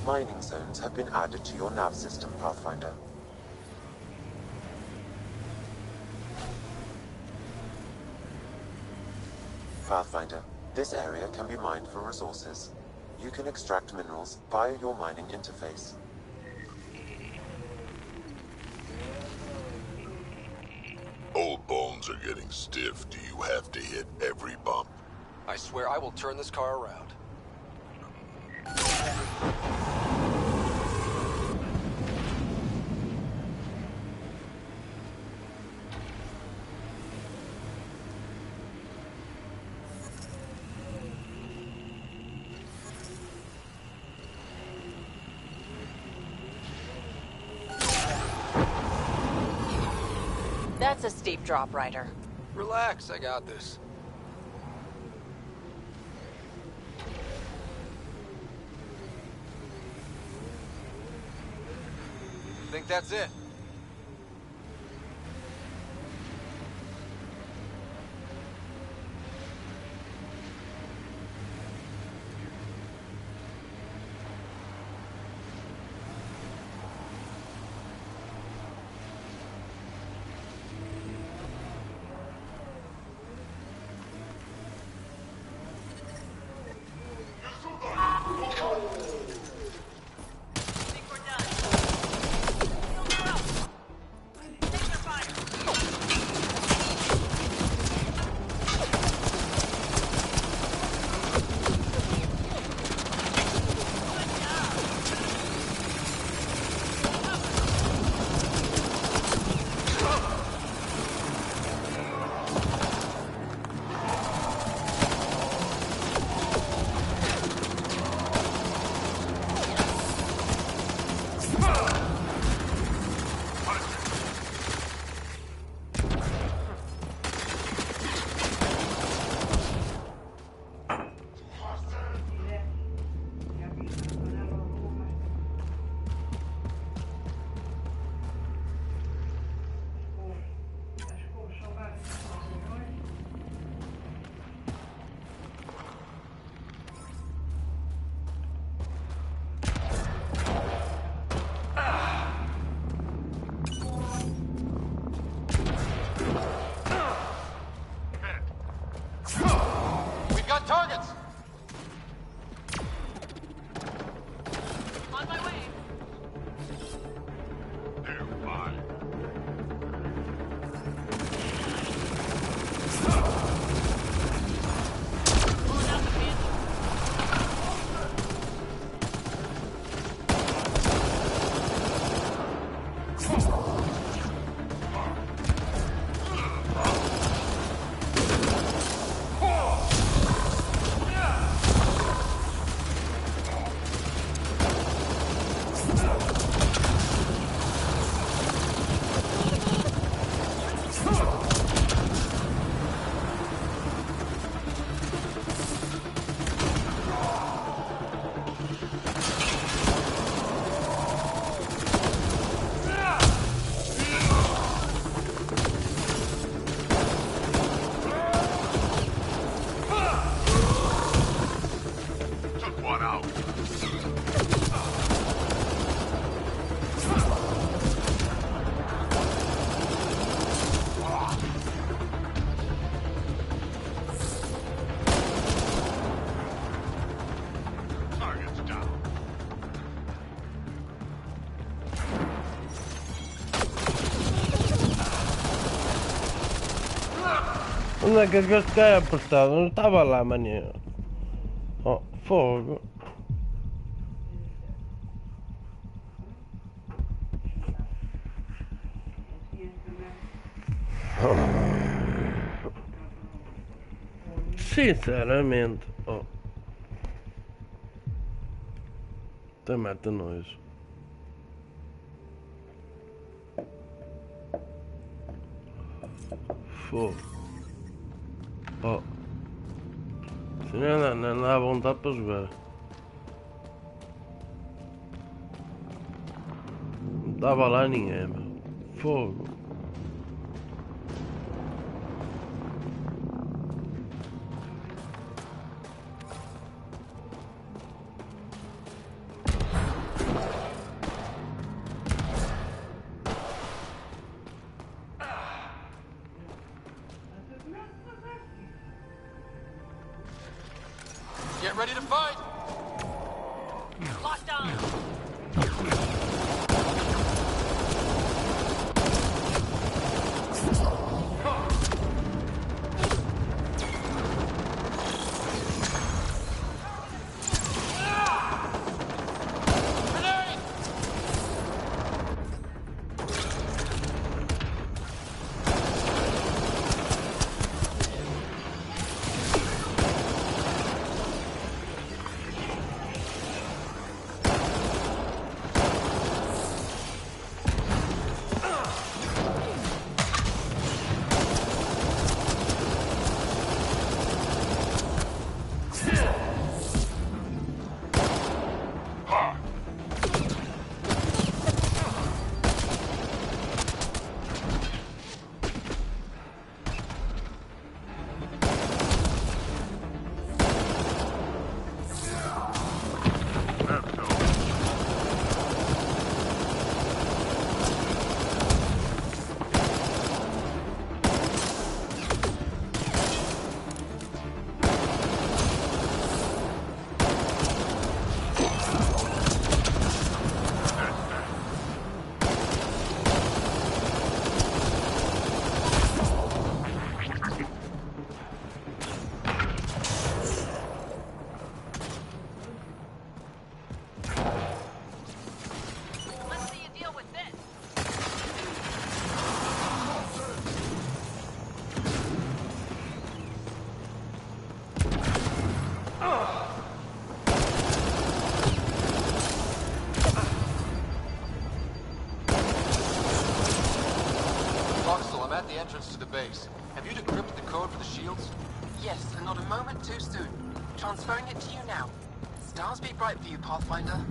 Mining zones have been added to your nav system, Pathfinder. Pathfinder, this area can be mined for resources. You can extract minerals via your mining interface. bones are getting stiff, do you have to hit every bump? I swear I will turn this car around. That's a steep drop, Ryder. Relax, I got this. Think that's it? Targets! On my way. They're mine. Pulling out the pin. Onde é que este cara é apertado? Não estava lá, maninho. Oh, fogo. Sinceramente, oh. Até mete nojo. Fogo. Oh. Se não dá vontade para jogar. Não estava lá ninguém, meu. Fogo. Get ready to fight! Locked on! entrance to the base. Have you decrypted the code for the shields? Yes, and not a moment too soon. Transferring it to you now. Stars be bright for you, Pathfinder.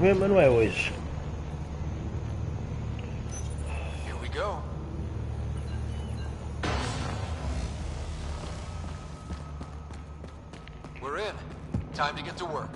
comer, mas não é hoje. Here we go. We're in. Time to get to work.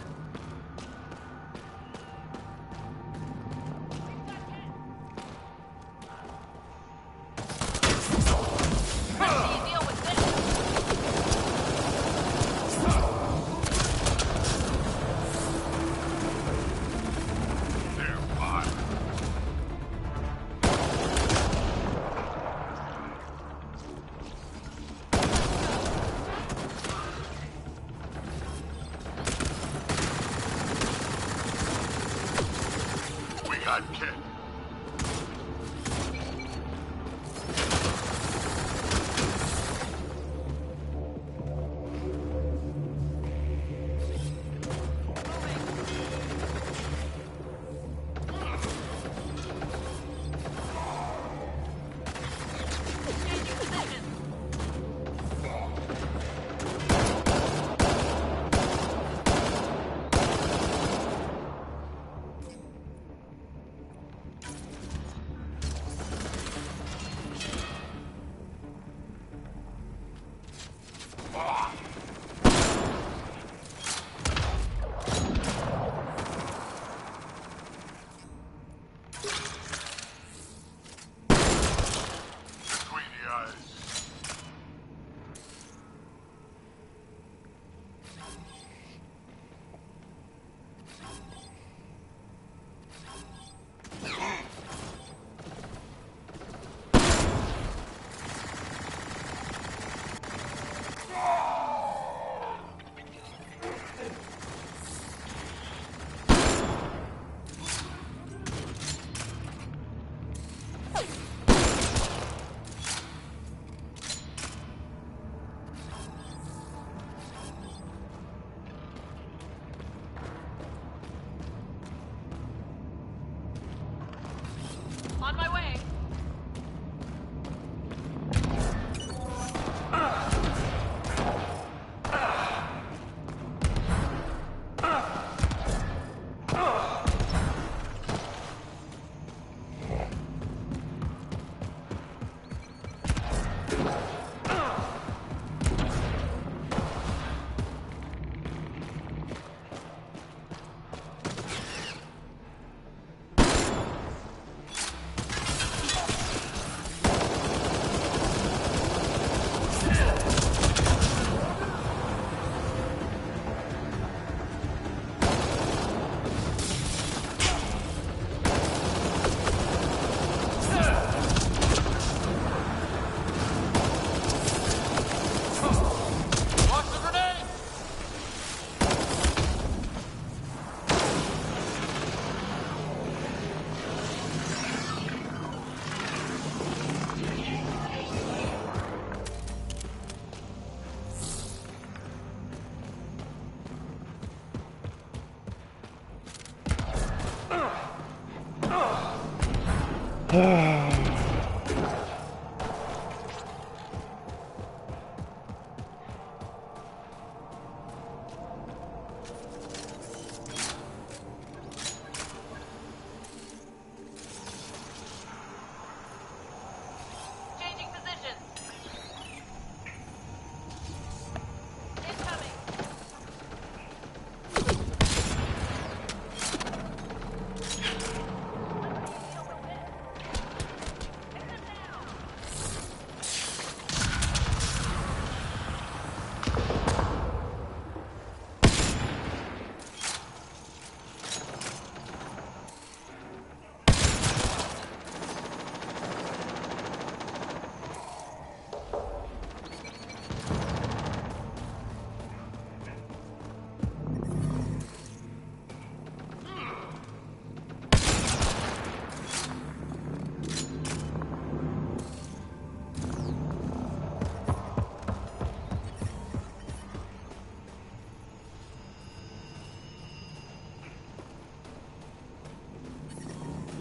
On my way. Changing positions. Incoming.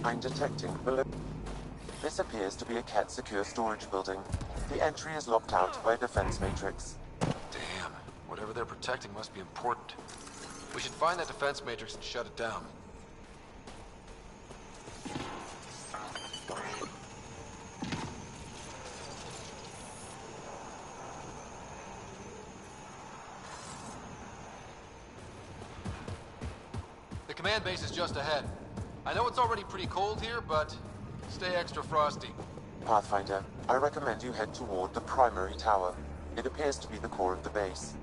I'm detecting below. This appears to be a Cat secure storage building. The entry is locked out by a defense matrix. Damn. Whatever they're protecting must be important. We should find that defense matrix and shut it down. command base is just ahead. I know it's already pretty cold here, but stay extra frosty. Pathfinder, I recommend you head toward the primary tower. It appears to be the core of the base.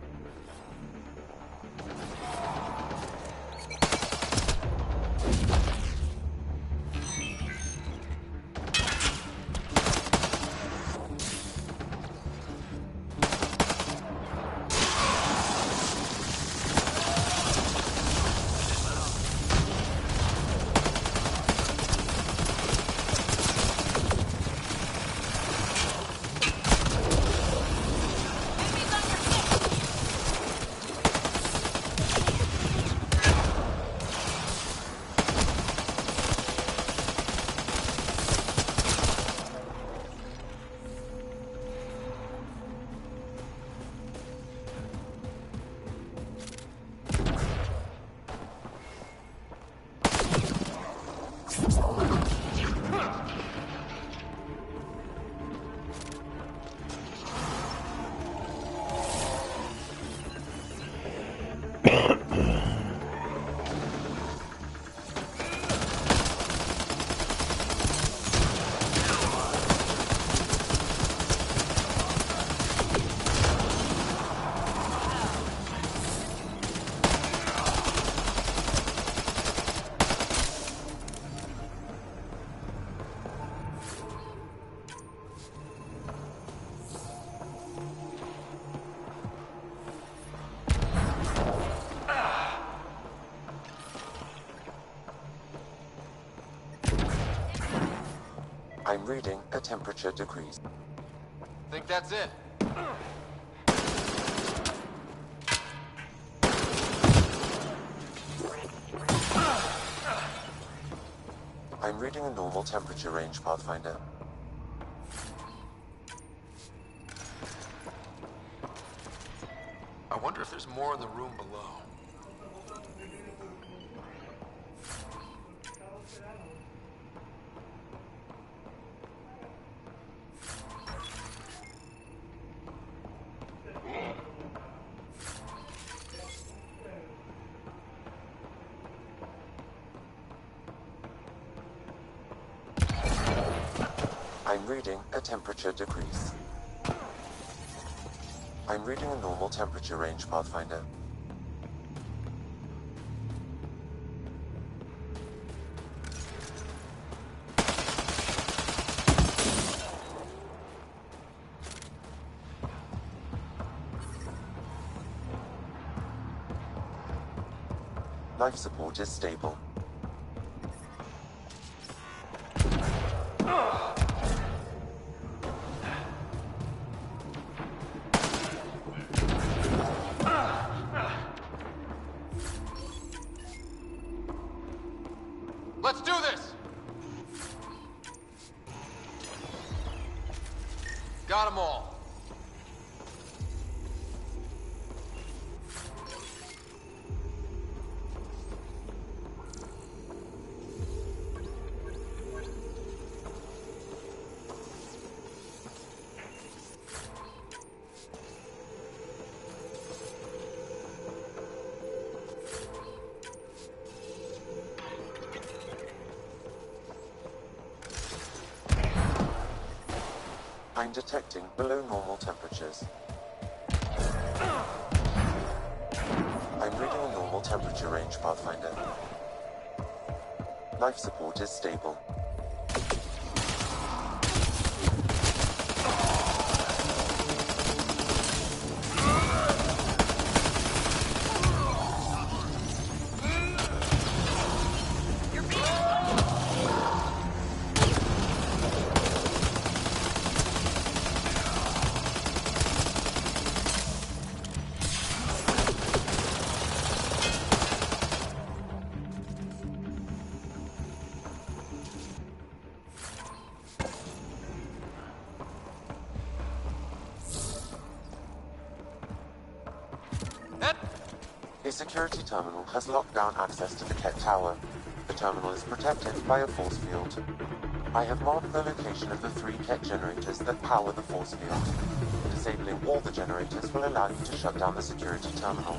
I'm reading a temperature decrease. Think that's it? I'm reading a normal temperature range, Pathfinder. I wonder if there's more in the room below. I'm reading a temperature decrease. I'm reading a normal temperature range, Pathfinder. Life support is stable. Let's do this! Got them all. I'm detecting below normal temperatures. I'm reading a normal temperature range, Pathfinder. Life support is stable. A security terminal has locked down access to the Ket Tower. The terminal is protected by a force field. I have marked the location of the 3 Ket generators that power the force field. Disabling all the generators will allow you to shut down the security terminal.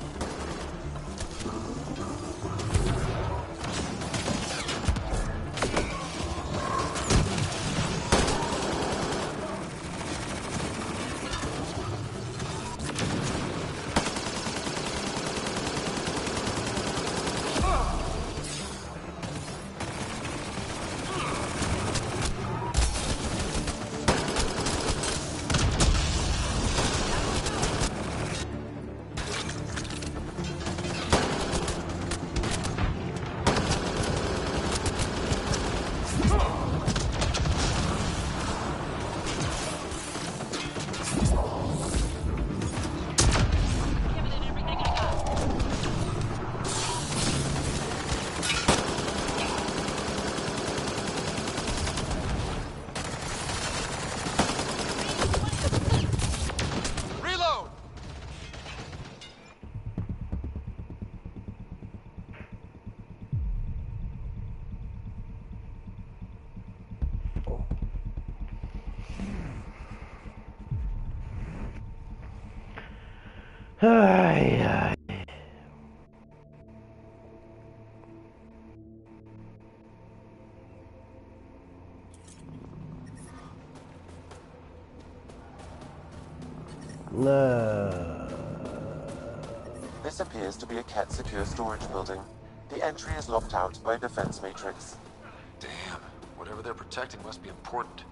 Ai, ai. No. This appears to be a Ket secure storage building. The entry is locked out by a defense matrix. Damn. Whatever they're protecting must be important.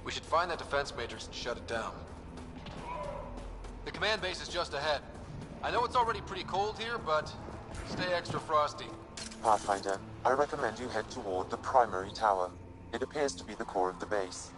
We should find that defense matrix and shut it down. The command base is just ahead. I know it's already pretty cold here, but stay extra frosty. Pathfinder, I recommend you head toward the primary tower. It appears to be the core of the base.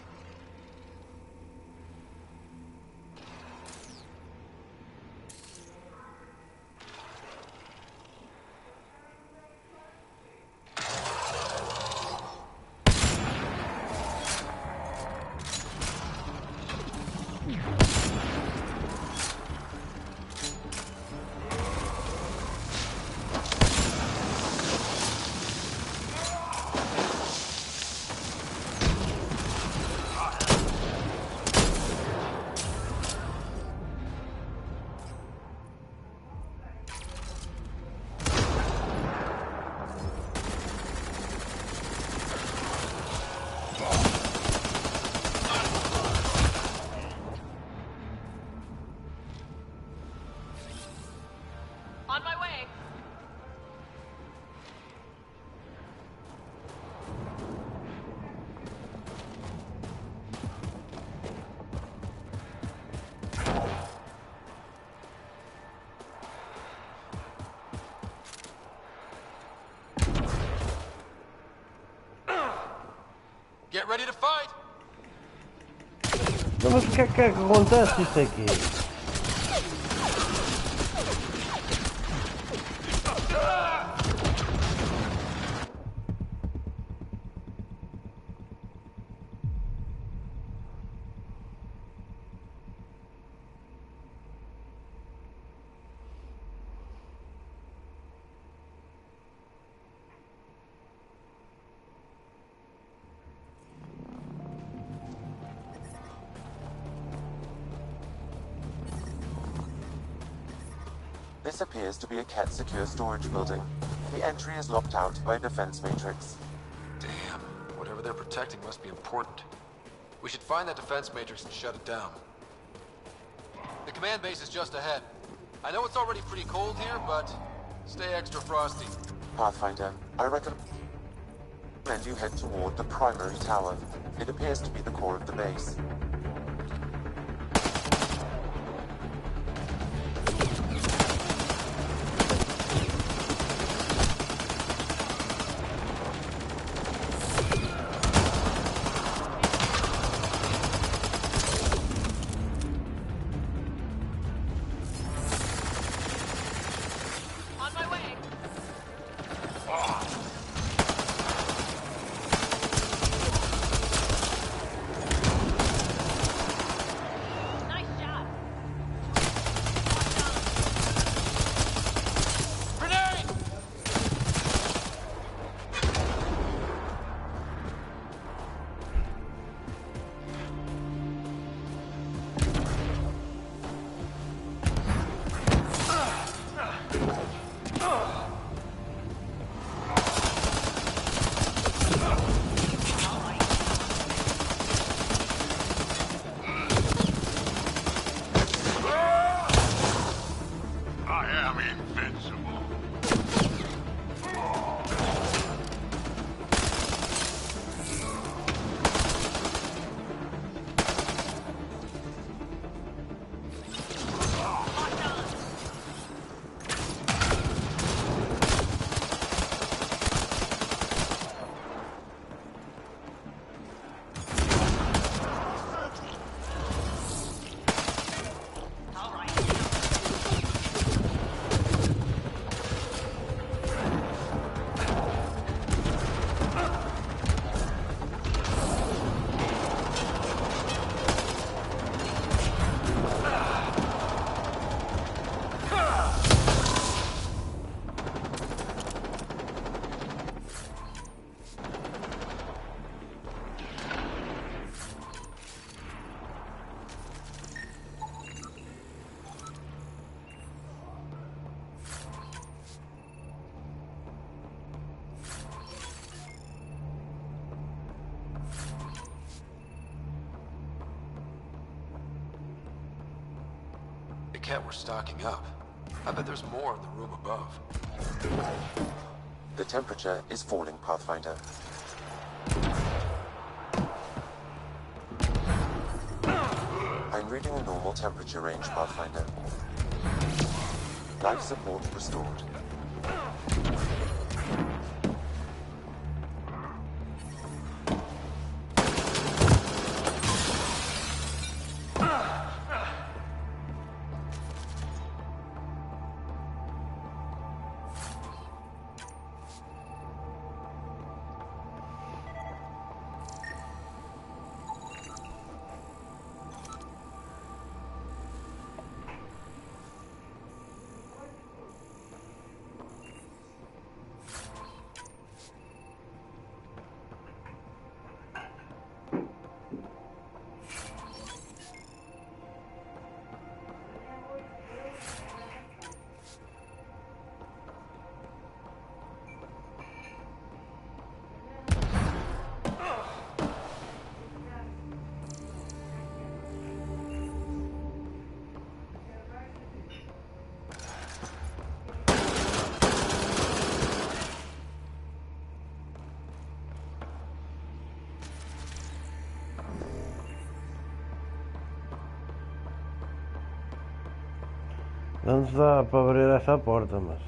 On my way. Get ready to fight! Não, mas o que é que acontece isto aqui? This appears to be a Ket secure storage building. The entry is locked out by a defense matrix. Damn. Whatever they're protecting must be important. We should find that defense matrix and shut it down. The command base is just ahead. I know it's already pretty cold here, but stay extra frosty. Pathfinder, I recommend you head toward the primary tower. It appears to be the core of the base. On my way. Ket were stocking up. I bet there's more in the room above. The temperature is falling, Pathfinder. I'm reading a normal temperature range, Pathfinder. Life support restored. Não nos dá para abrir essa porta, mas...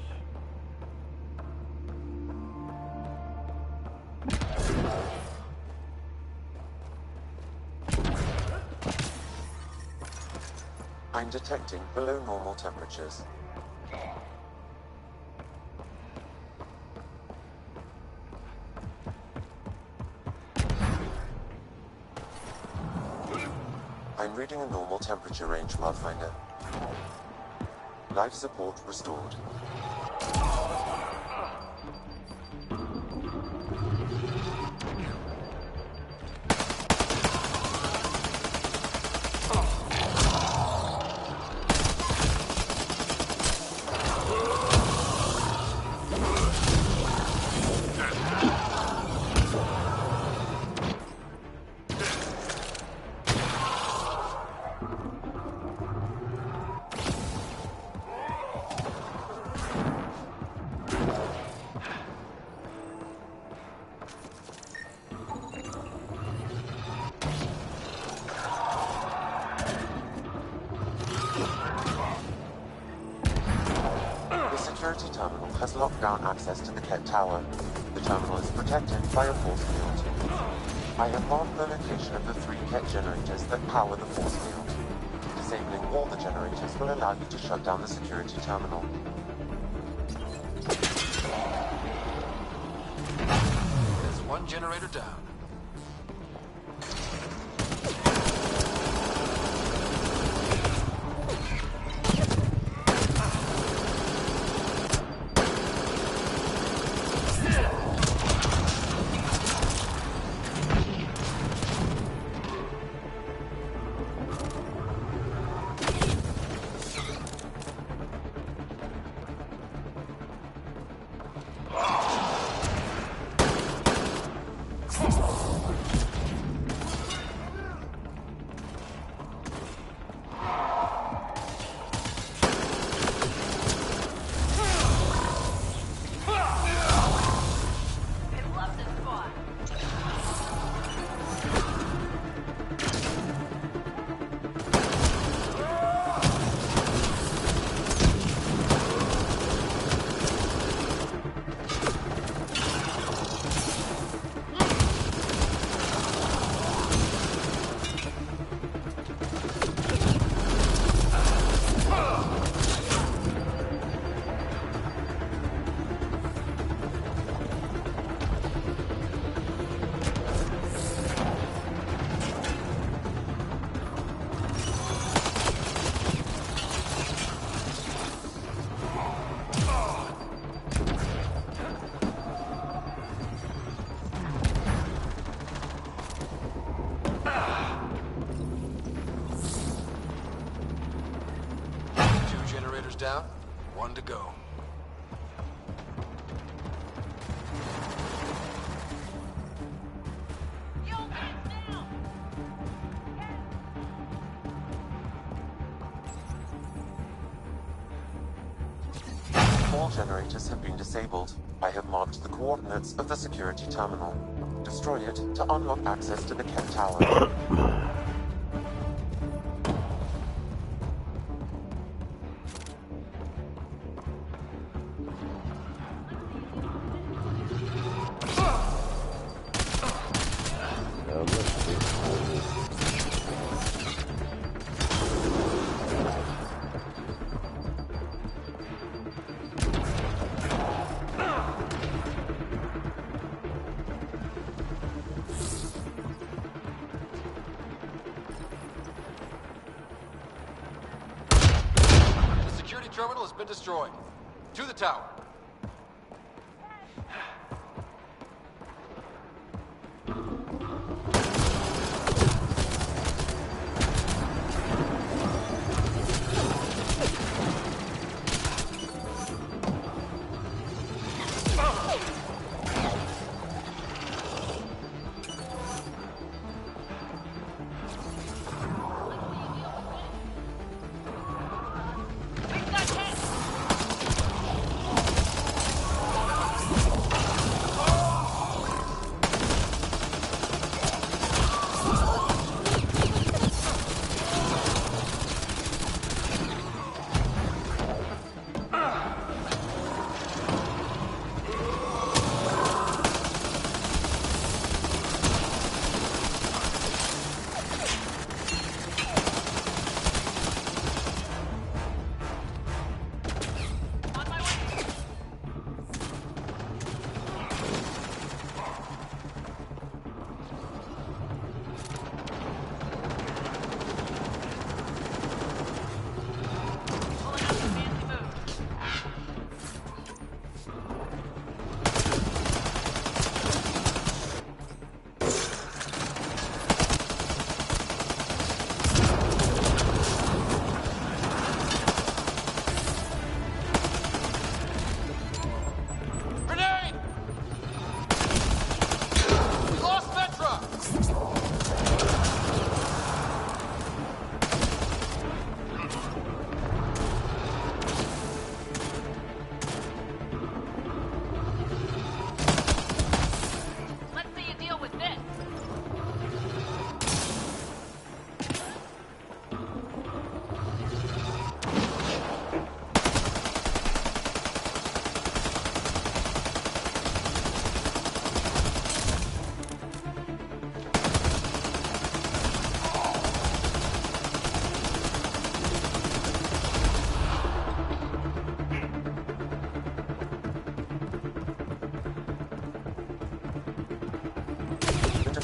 I'm detecting below normal temperatures. I'm reading a normal temperature range, Pathfinder. Life support restored. Has locked down access to the Ket Tower. The terminal is protected by a force field. I have marked the location of the 3 Ket generators that power the force field. Disabling all the generators will allow you to shut down the security terminal. There's one generator down. Down, 1 to go. All generators have been disabled. I have marked the coordinates of the security terminal. Destroy it to unlock access to the Kent Tower. Terminal has been destroyed. To the tower.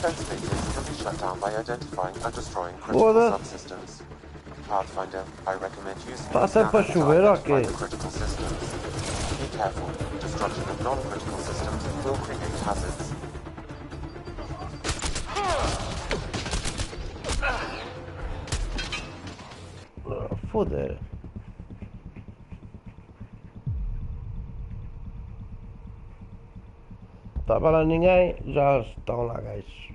Defense bases can be shut down by identifying and destroying critical subsystems. Pathfinder, I recommend using the scanner to identify the critical systems. Be careful. Destruction of non-critical systems will create hazards. Foder. Estava lá ninguém, já estão lá gajos.